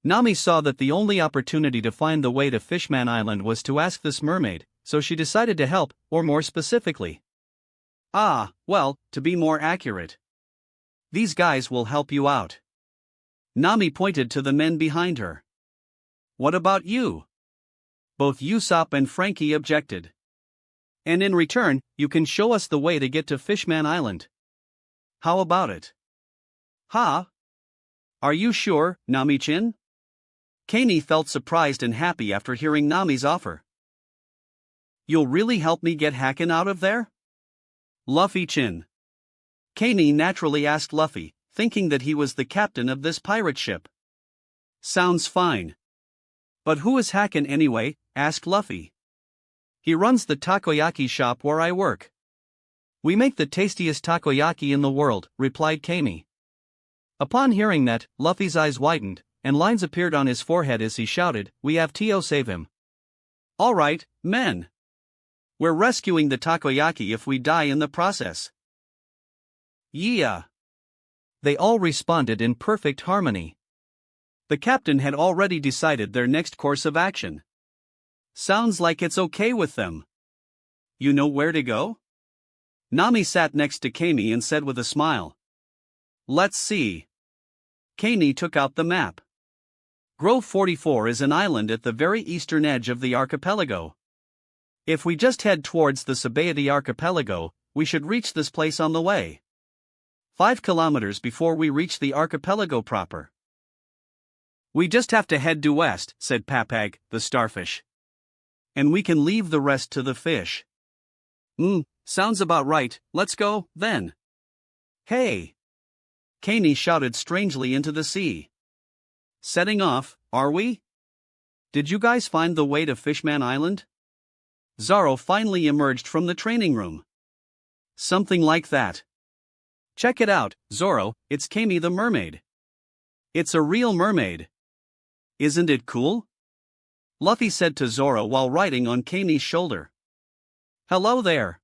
Nami saw that the only opportunity to find the way to Fishman Island was to ask this mermaid, so she decided to help, or more specifically. Well, to be more accurate. These guys will help you out. Nami pointed to the men behind her. What about you? Both Usopp and Frankie objected. And in return, you can show us the way to get to Fishman Island. How about it? Ha? Are you sure, Nami-chin? Kani felt surprised and happy after hearing Nami's offer. You'll really help me get Haken out of there? Luffy-chin. Kani naturally asked Luffy, thinking that he was the captain of this pirate ship. Sounds fine. But who is Haken anyway? Asked Luffy. He runs the takoyaki shop where I work. We make the tastiest takoyaki in the world, replied Kami. Upon hearing that, Luffy's eyes widened, and lines appeared on his forehead as he shouted, "We have Tio save him." All right, men. We're rescuing the takoyaki if we die in the process. Yeah. They all responded in perfect harmony. The captain had already decided their next course of action. Sounds like it's okay with them. You know where to go? Nami sat next to Kami and said with a smile. Let's see. Kami took out the map. Grove 44 is an island at the very eastern edge of the archipelago. If we just head towards the Sabaody archipelago, we should reach this place on the way. 5 kilometers before we reach the archipelago proper. We just have to head due west, said Papag, the starfish. And we can leave the rest to the fish. Sounds about right, let's go, then. Hey! Kani shouted strangely into the sea. Setting off, are we? Did you guys find the way to Fishman Island? Zoro finally emerged from the training room. Something like that. Check it out, Zoro, it's Kami the mermaid. It's a real mermaid. Isn't it cool? Luffy said to Zoro while riding on Kami's shoulder. Hello there.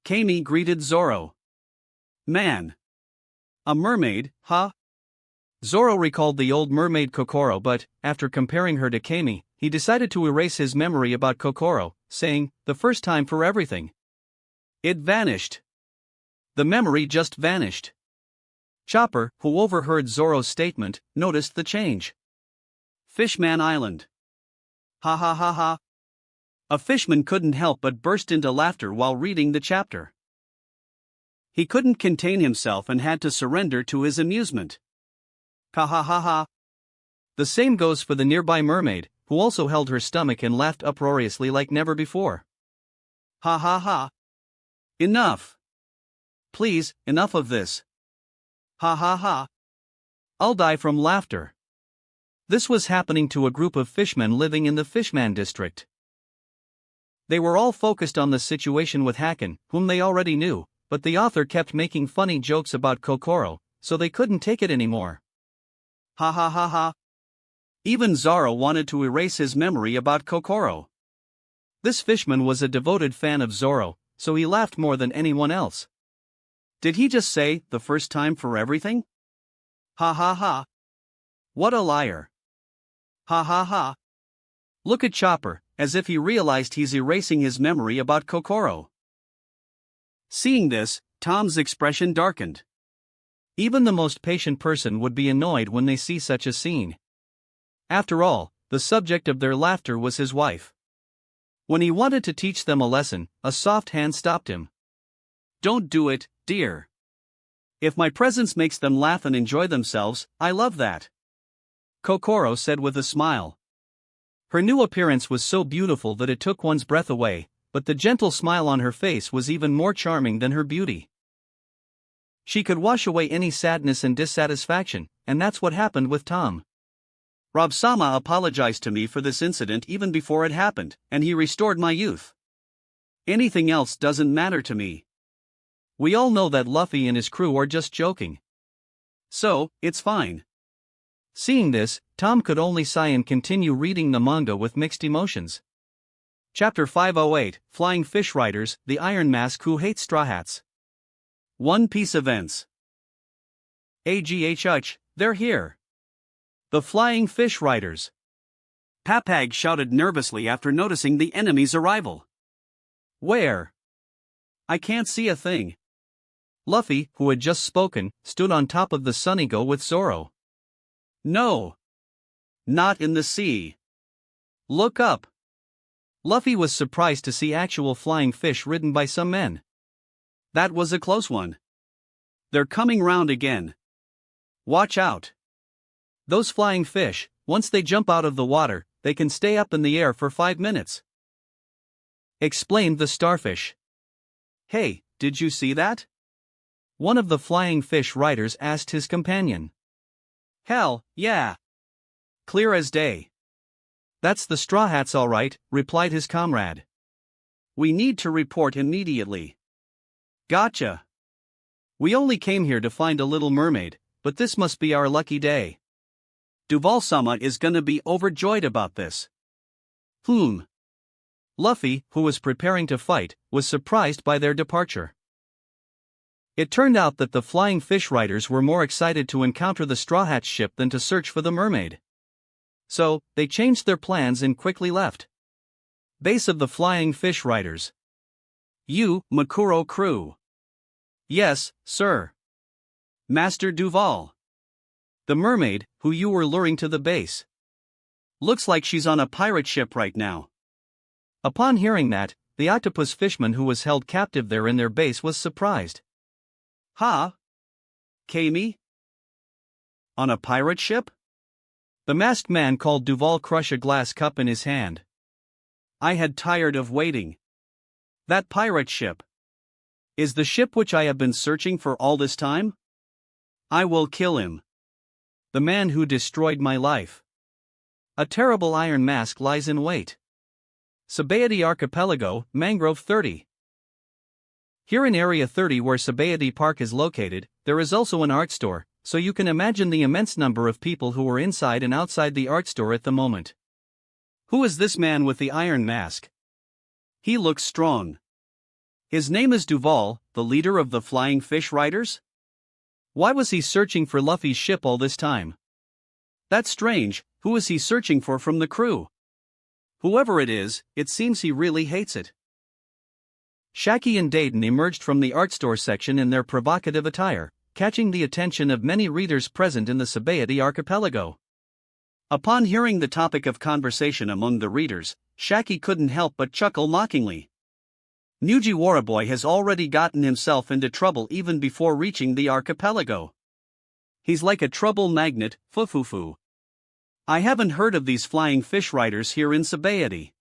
Kami greeted Zoro. Man. A mermaid, huh? Zoro recalled the old mermaid Kokoro, but, after comparing her to Kami, he decided to erase his memory about Kokoro, saying, the first time for everything. It vanished. The memory just vanished. Chopper, who overheard Zoro's statement, noticed the change. Fishman Island. Ha ha ha ha. A fishman couldn't help but burst into laughter while reading the chapter. He couldn't contain himself and had to surrender to his amusement. Ha ha ha ha. The same goes for the nearby mermaid, who also held her stomach and laughed uproariously like never before. Ha ha ha. Enough. Please, enough of this. Ha ha ha. I'll die from laughter. This was happening to a group of fishmen living in the Fishman district. They were all focused on the situation with Hakan, whom they already knew, but the author kept making funny jokes about Kokoro, so they couldn't take it anymore. Ha ha ha ha. Even Zoro wanted to erase his memory about Kokoro. This fishman was a devoted fan of Zoro, so he laughed more than anyone else. Did he just say, the first time for everything? Ha ha ha. What a liar. Ha ha ha. Look at Chopper, as if he realized he's erasing his memory about Kokoro. Seeing this, Tom's expression darkened. Even the most patient person would be annoyed when they see such a scene. After all, the subject of their laughter was his wife. When he wanted to teach them a lesson, a soft hand stopped him. Don't do it, dear. If my presence makes them laugh and enjoy themselves, I love that. Kokoro said with a smile. Her new appearance was so beautiful that it took one's breath away, but the gentle smile on her face was even more charming than her beauty. She could wash away any sadness and dissatisfaction, and that's what happened with Tom. Rob-sama apologized to me for this incident even before it happened, and he restored my youth. Anything else doesn't matter to me. We all know that Luffy and his crew are just joking. So, it's fine. Seeing this, Tom could only sigh and continue reading the manga with mixed emotions. Chapter 508, Flying Fish Riders, the Iron Mask Who Hates Straw Hats. One Piece Events. AGH, they're here. The Flying Fish Riders. Papag shouted nervously after noticing the enemy's arrival. Where? I can't see a thing. Luffy, who had just spoken, stood on top of the Sunigo with Zoro. No. Not in the sea. Look up. Luffy was surprised to see actual flying fish ridden by some men. That was a close one. They're coming round again. Watch out. Those flying fish, once they jump out of the water, they can stay up in the air for 5 minutes. Explained the starfish. Hey, did you see that? One of the flying fish riders asked his companion. Hell, yeah. Clear as day. That's the Straw Hats all right, replied his comrade. We need to report immediately. Gotcha. We only came here to find a little mermaid, but this must be our lucky day. Duval-sama is gonna be overjoyed about this. Luffy, who was preparing to fight, was surprised by their departure. It turned out that the flying fish riders were more excited to encounter the Straw Hat ship than to search for the mermaid. So, they changed their plans and quickly left. Base of the Flying Fish Riders. You, Makuro crew. Yes, sir. Master Duval. The mermaid, who you were luring to the base. Looks like she's on a pirate ship right now. Upon hearing that, the octopus fishman who was held captive there in their base was surprised. Ha? Kami? On a pirate ship? The masked man called Duval crush a glass cup in his hand. I had tired of waiting. That pirate ship is the ship which I have been searching for all this time? I will kill him. The man who destroyed my life. A terrible iron mask lies in wait. Sabayati Archipelago, Mangrove 30. Here in Area 30 where Sabayati Park is located, there is also an art store, so you can imagine the immense number of people who are inside and outside the art store at the moment. Who is this man with the iron mask? He looks strong. His name is Duval, the leader of the Flying Fish Riders? Why was he searching for Luffy's ship all this time? That's strange. Who is he searching for from the crew? Whoever it is, it seems he really hates it. Shaki and Dayton emerged from the art store section in their provocative attire, catching the attention of many readers present in the Sabayati Archipelago. Upon hearing the topic of conversation among the readers, Shaki couldn't help but chuckle mockingly. Mujiwara boy has already gotten himself into trouble even before reaching the archipelago. He's like a trouble magnet, fufufu. I haven't heard of these flying fish riders here in Sabayati.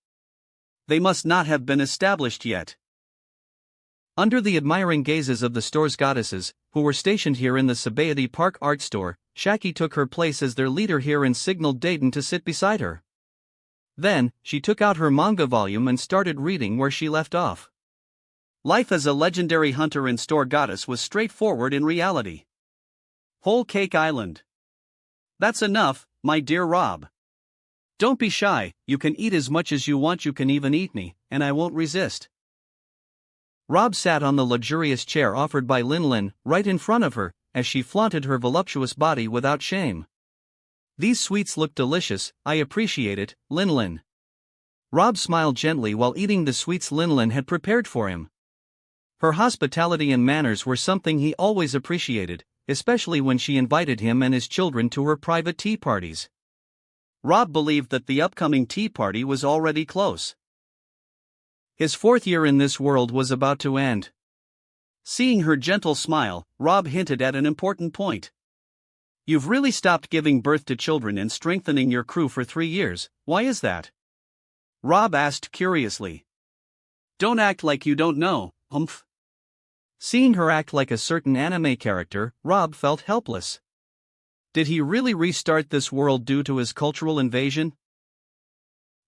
They must not have been established yet. Under the admiring gazes of the store's goddesses, who were stationed here in the Sabayati Park art store, Shaki took her place as their leader here and signaled Dayton to sit beside her. Then, she took out her manga volume and started reading where she left off. Life as a legendary hunter and store goddess was straightforward in reality. Whole Cake Island. That's enough, my dear Rob. Don't be shy, you can eat as much as you want, you can even eat me, and I won't resist. Rob sat on the luxurious chair offered by Lin, right in front of her, as she flaunted her voluptuous body without shame. These sweets look delicious, I appreciate it, Lin. Rob smiled gently while eating the sweets Lin had prepared for him. Her hospitality and manners were something he always appreciated, especially when she invited him and his children to her private tea parties. Rob believed that the upcoming tea party was already close. His 4th year in this world was about to end. Seeing her gentle smile, Rob hinted at an important point. You've really stopped giving birth to children and strengthening your crew for 3 years, why is that? Rob asked curiously. Don't act like you don't know, humph. Seeing her act like a certain anime character, Rob felt helpless. Did he really restart this world due to his cultural invasion?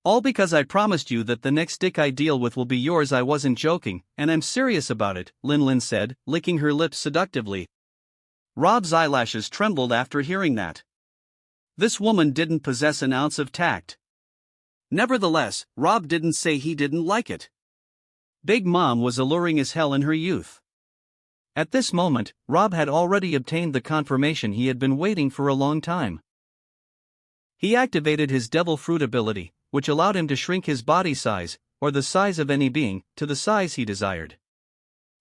All because I promised you that the next dick I deal with will be yours. I wasn't joking, and I'm serious about it, Lin said, licking her lips seductively. Rob's eyelashes trembled after hearing that. This woman didn't possess an ounce of tact. Nevertheless, Rob didn't say he didn't like it. Big Mom was alluring as hell in her youth. At this moment, Rob had already obtained the confirmation he had been waiting for a long time. He activated his devil fruit ability, which allowed him to shrink his body size, or the size of any being, to the size he desired.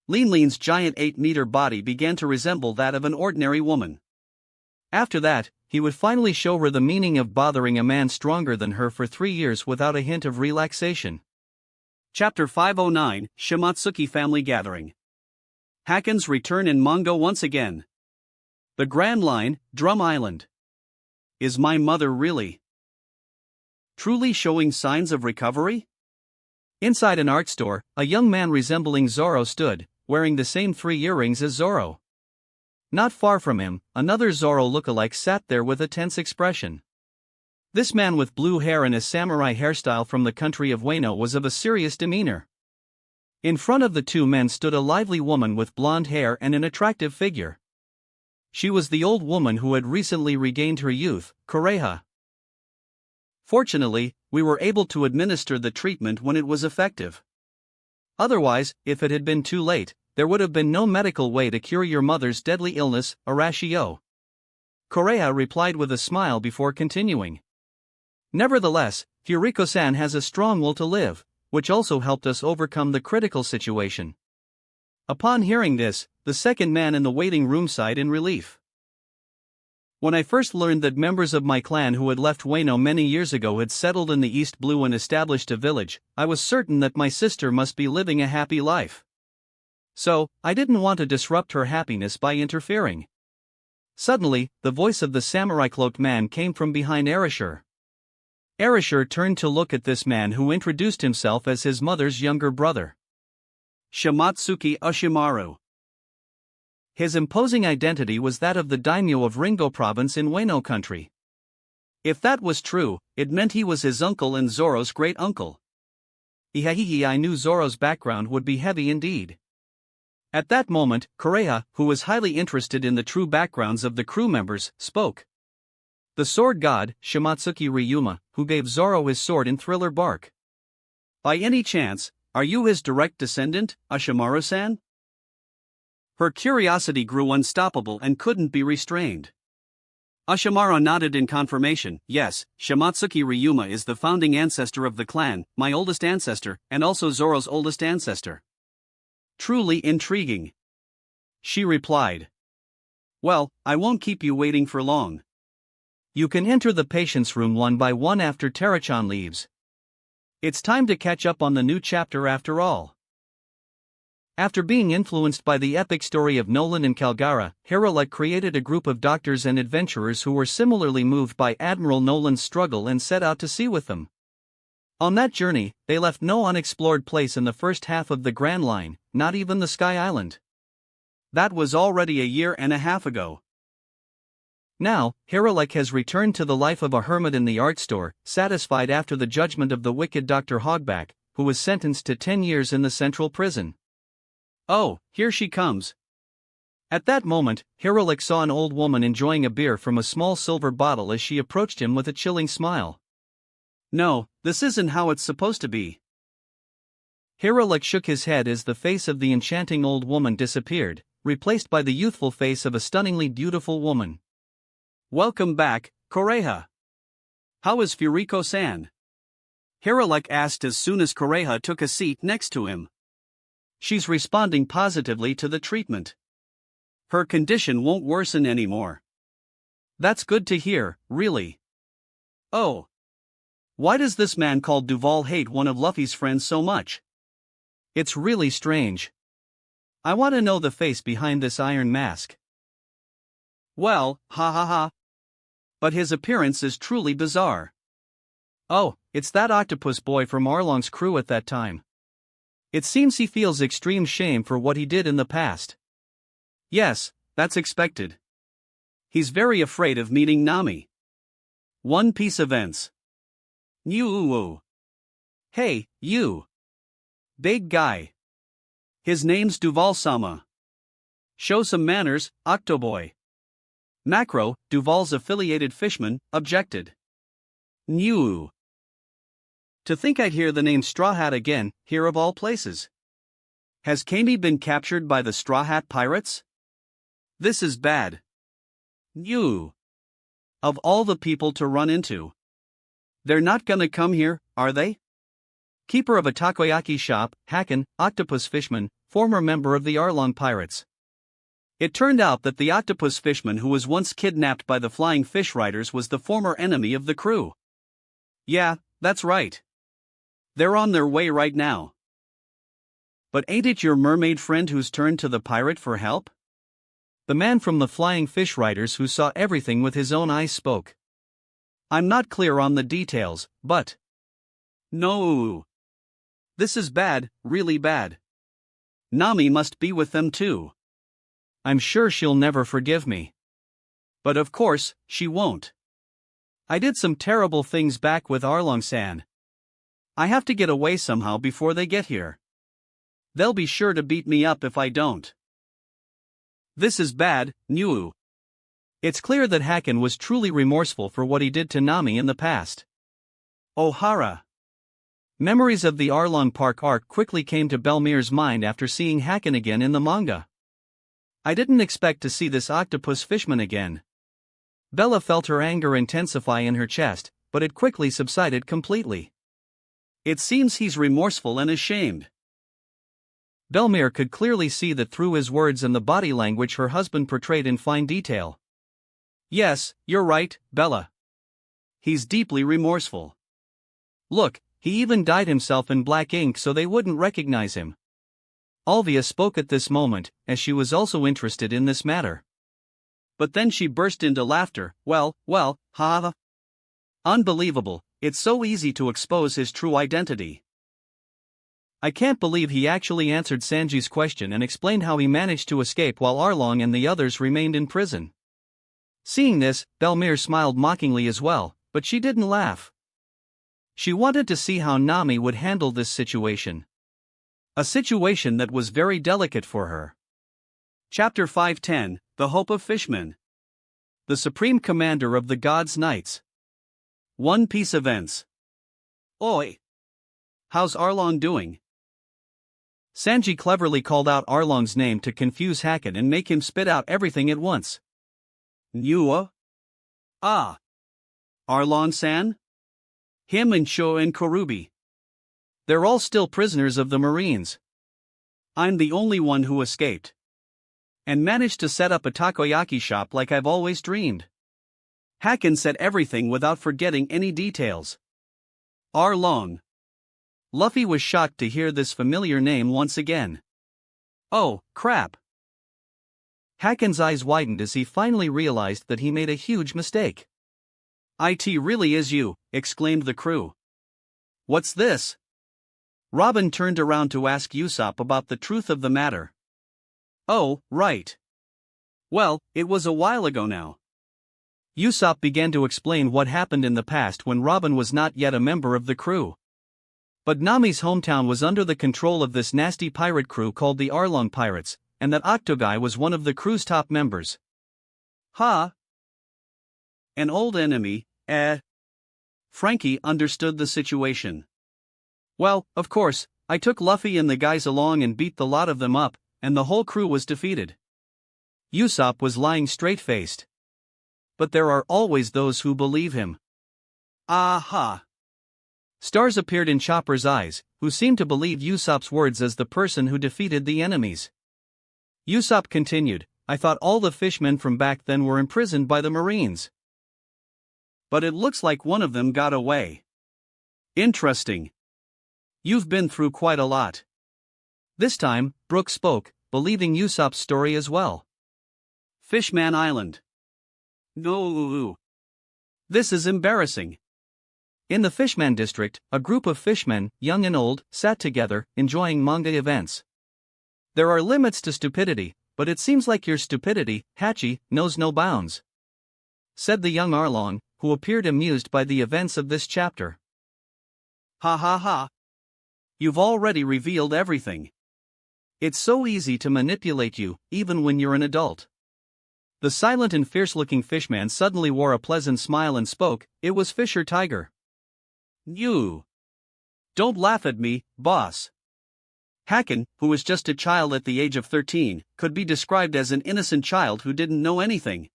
Lin's giant 8-meter body began to resemble that of an ordinary woman. After that, he would finally show her the meaning of bothering a man stronger than her for 3 years without a hint of relaxation. Chapter 509, Shimatsuki Family Gathering. Haken's return in manga once again. The Grand Line, Drum Island. Is my mother really truly showing signs of recovery? Inside an art store, a young man resembling Zoro stood, wearing the same 3 earrings as Zoro. Not far from him, another Zoro lookalike sat there with a tense expression. This man with blue hair and a samurai hairstyle from the country of Wano was of a serious demeanor. In front of the two men stood a lively woman with blonde hair and an attractive figure. She was the old woman who had recently regained her youth, Koreha. Fortunately, we were able to administer the treatment when it was effective. Otherwise, if it had been too late, there would have been no medical way to cure your mother's deadly illness, Arashio. Koreha replied with a smile before continuing. Nevertheless, Yuriko-san has a strong will to live, which also helped us overcome the critical situation. Upon hearing this, the second man in the waiting room sighed in relief. When I first learned that members of my clan who had left Wano many years ago had settled in the East Blue and established a village, I was certain that my sister must be living a happy life. So, I didn't want to disrupt her happiness by interfering. Suddenly, the voice of the samurai-cloaked man came from behind Arashir. Arashir turned to look at this man who introduced himself as his mother's younger brother. Shimatsuki Ushimaru. His imposing identity was that of the daimyo of Ringo province in Wano country. If that was true, it meant he was his uncle and Zoro's great-uncle. I knew Zoro's background would be heavy indeed. At that moment, Koreha, who was highly interested in the true backgrounds of the crew members, spoke. The sword god, Shimatsuki Ryuma, who gave Zoro his sword in Thriller Bark. By any chance, are you his direct descendant, Ushimaru-san? Her curiosity grew unstoppable and couldn't be restrained. Ushimaru nodded in confirmation. Yes, Shimatsuki Ryuma is the founding ancestor of the clan, my oldest ancestor, and also Zoro's oldest ancestor. Truly intriguing, she replied. Well, I won't keep you waiting for long. You can enter the patient's room one by one after Terachan leaves. It's time to catch up on the new chapter after all. After being influenced by the epic story of Nolan and Calgara, Hiralek created a group of doctors and adventurers who were similarly moved by Admiral Nolan's struggle and set out to sea with them. On that journey, they left no unexplored place in the first half of the Grand Line, not even the Sky Island. That was already a year and a half ago. Now, Hiralek has returned to the life of a hermit in the art store, satisfied after the judgment of the wicked Dr. Hogback, who was sentenced to 10 years in the central prison. Oh, here she comes. At that moment, Hiralek saw an old woman enjoying a beer from a small silver bottle as she approached him with a chilling smile. No, this isn't how it's supposed to be. Hiralek shook his head as the face of the enchanting old woman disappeared, replaced by the youthful face of a stunningly beautiful woman. Welcome back, Koreha. How is Furiko-san? Hiralek asked as soon as Koreha took a seat next to him. She's responding positively to the treatment. Her condition won't worsen anymore. That's good to hear, really. Oh. Why does this man called Duval hate one of Luffy's friends so much? It's really strange. I want to know the face behind this iron mask. Well, ha ha ha. But his appearance is truly bizarre. Oh, it's that octopus boy from Arlong's crew at that time. It seems he feels extreme shame for what he did in the past. Yes, that's expected. He's very afraid of meeting Nami. One Piece events. New. Hey, you. Big guy. His name's Duval-sama. Show some manners, Octoboy. Macro, Duval's affiliated fishman, objected. New. To think I'd hear the name Straw Hat again, here of all places. Has Kami been captured by the Straw Hat pirates? This is bad. New. Of all the people to run into. They're not gonna come here, are they? Keeper of a takoyaki shop, Haken, octopus fishman, former member of the Arlong pirates. It turned out that the octopus fishman who was once kidnapped by the flying fish riders was the former enemy of the crew. Yeah, that's right. They're on their way right now. But ain't it your mermaid friend who's turned to the pirate for help? The man from the flying fish riders who saw everything with his own eyes spoke. I'm not clear on the details, but... No. This is bad, really bad. Nami must be with them too. I'm sure she'll never forgive me. But of course, she won't. I did some terrible things back with Arlong-san. I have to get away somehow before they get here. They'll be sure to beat me up if I don't. This is bad, New. It's clear that Haken was truly remorseful for what he did to Nami in the past. Ohara. Memories of the Arlong Park arc quickly came to Belmir's mind after seeing Haken again in the manga. I didn't expect to see this octopus fishman again. Bella felt her anger intensify in her chest, but it quickly subsided completely. It seems he's remorseful and ashamed. Belmir could clearly see that through his words and the body language her husband portrayed in fine detail. Yes, you're right, Bella. He's deeply remorseful. Look, he even dyed himself in black ink so they wouldn't recognize him. Alvia spoke at this moment, as she was also interested in this matter. But then she burst into laughter. Well, ha. Unbelievable, it's so easy to expose his true identity. I can't believe he actually answered Sanji's question and explained how he managed to escape while Arlong and the others remained in prison. Seeing this, Belmir smiled mockingly as well, but she didn't laugh. She wanted to see how Nami would handle this situation. A situation that was very delicate for her. Chapter 510, The Hope of Fishmen. The Supreme Commander of the Gods' Knights. One Piece events. Oi! How's Arlong doing? Sanji cleverly called out Arlong's name to confuse Haken and make him spit out everything at once. Nua? Ah! Arlong-san? Him and Sho and Korubi. They're all still prisoners of the Marines. I'm the only one who escaped. And managed to set up a takoyaki shop like I've always dreamed. Haken said everything without forgetting any details. Arlong. Luffy was shocked to hear this familiar name once again. Oh, crap. Haken's eyes widened as he finally realized that he made a huge mistake. It really is you, exclaimed the crew. What's this? Robin turned around to ask Usopp about the truth of the matter. Oh, right. Well, it was a while ago now. Usopp began to explain what happened in the past when Robin was not yet a member of the crew. But Nami's hometown was under the control of this nasty pirate crew called the Arlong Pirates, and that Octoguy was one of the crew's top members. Ha! An old enemy, eh? Frankie understood the situation. Well, of course, I took Luffy and the guys along and beat the lot of them up, and the whole crew was defeated. Usopp was lying straight-faced. But there are always those who believe him. Aha! Stars appeared in Chopper's eyes, who seemed to believe Usopp's words as the person who defeated the enemies. Usopp continued, I thought all the fishmen from back then were imprisoned by the Marines. But it looks like one of them got away. Interesting. You've been through quite a lot. This time, Brook spoke, believing Usopp's story as well. Fishman Island. No. This is embarrassing. In the Fishman district, a group of fishmen, young and old, sat together, enjoying manga events. There are limits to stupidity, but it seems like your stupidity, Hachi, knows no bounds, said the young Arlong, who appeared amused by the events of this chapter. Ha ha ha. You've already revealed everything. It's so easy to manipulate you, even when you're an adult. The silent and fierce-looking fishman suddenly wore a pleasant smile and spoke. It was Fisher Tiger. You. Don't laugh at me, boss. Hakken, who was just a child at the age of 13, could be described as an innocent child who didn't know anything.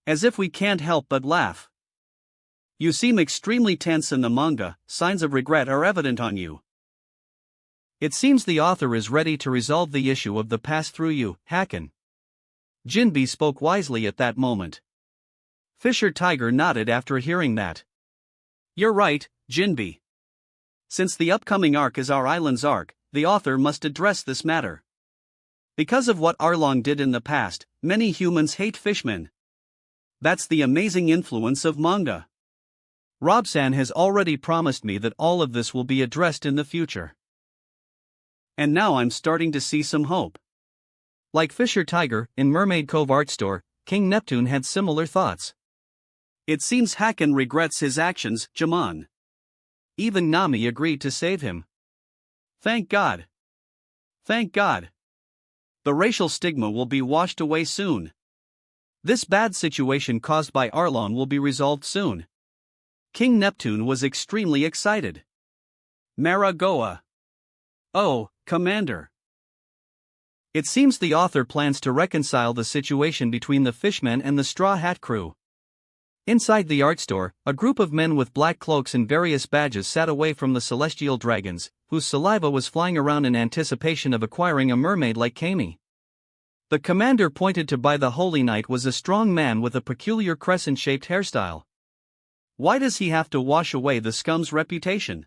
As if we can't help but laugh. You seem extremely tense in the manga, signs of regret are evident on you. It seems the author is ready to resolve the issue of the past through you, Hakken. Jinbe spoke wisely at that moment. Fisher Tiger nodded after hearing that. You're right, Jinbe. Since the upcoming arc is our island's arc, the author must address this matter. Because of what Arlong did in the past, many humans hate fishmen. That's the amazing influence of manga. Rob-san has already promised me that all of this will be addressed in the future. And now I'm starting to see some hope. Like Fisher Tiger, in Mermaid Cove Art Store, King Neptune had similar thoughts. It seems Hakken regrets his actions, Jamon. Even Nami agreed to save him. Thank God. Thank God. The racial stigma will be washed away soon. This bad situation caused by Arlong will be resolved soon. King Neptune was extremely excited. Maragoa. Oh, Commander. It seems the author plans to reconcile the situation between the fishmen and the Straw Hat crew. Inside the art store, a group of men with black cloaks and various badges sat away from the celestial dragons, whose saliva was flying around in anticipation of acquiring a mermaid like Kami. The commander pointed to by the Holy Knight was a strong man with a peculiar crescent-shaped hairstyle. Why does he have to wash away the scum's reputation?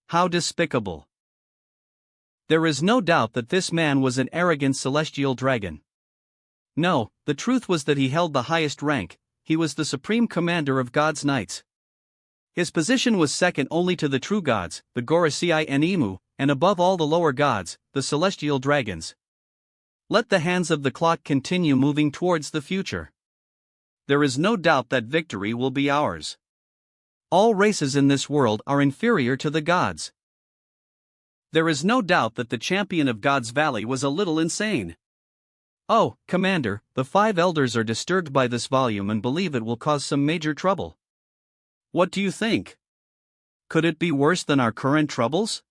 How despicable. There is no doubt that this man was an arrogant celestial dragon. No, the truth was that he held the highest rank. He was the supreme commander of God's Knights. His position was second only to the true gods, the Gorosei and Imu, and above all the lower gods, the celestial dragons. Let the hands of the clock continue moving towards the future. There is no doubt that victory will be ours. All races in this world are inferior to the gods. There is no doubt that the champion of God's Valley was a little insane. Oh, Commander, the 5 elders are disturbed by this volume and believe it will cause some major trouble. What do you think? Could it be worse than our current troubles?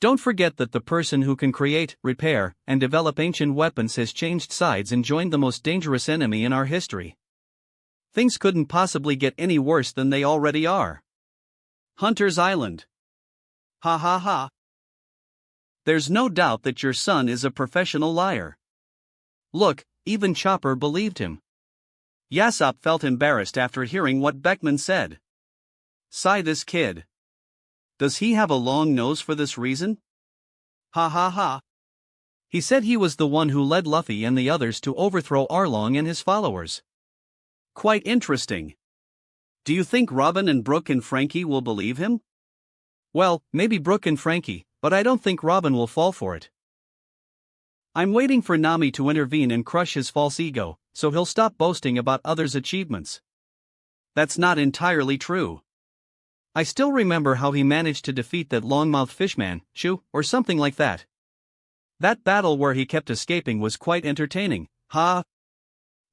Don't forget that the person who can create, repair, and develop ancient weapons has changed sides and joined the most dangerous enemy in our history. Things couldn't possibly get any worse than they already are. Hunter's Island. Ha ha ha. There's no doubt that your son is a professional liar. Look, even Chopper believed him. Yasopp felt embarrassed after hearing what Beckman said. Sigh, this kid. Does he have a long nose for this reason? Ha ha ha. He said he was the one who led Luffy and the others to overthrow Arlong and his followers. Quite interesting. Do you think Robin and Brook and Frankie will believe him? Well, maybe Brook and Frankie, but I don't think Robin will fall for it. I'm waiting for Nami to intervene and crush his false ego, so he'll stop boasting about others' achievements. That's not entirely true. I still remember how he managed to defeat that long-mouthed fishman, Shu, or something like that. That battle where he kept escaping was quite entertaining, ha!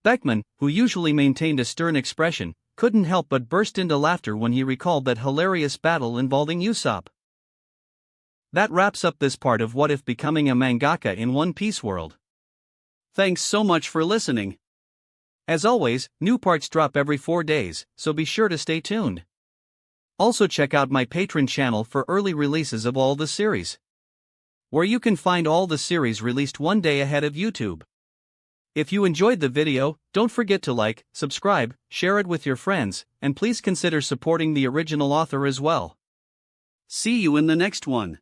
Beckman, who usually maintained a stern expression, couldn't help but burst into laughter when he recalled that hilarious battle involving Usopp. That wraps up this part of What If Becoming a Mangaka in One Piece World. Thanks so much for listening. As always, new parts drop every 4 days, so be sure to stay tuned. Also check out my Patreon channel for early releases of all the series, where you can find all the series released one day ahead of YouTube. If you enjoyed the video, don't forget to like, subscribe, share it with your friends, and please consider supporting the original author as well. See you in the next one.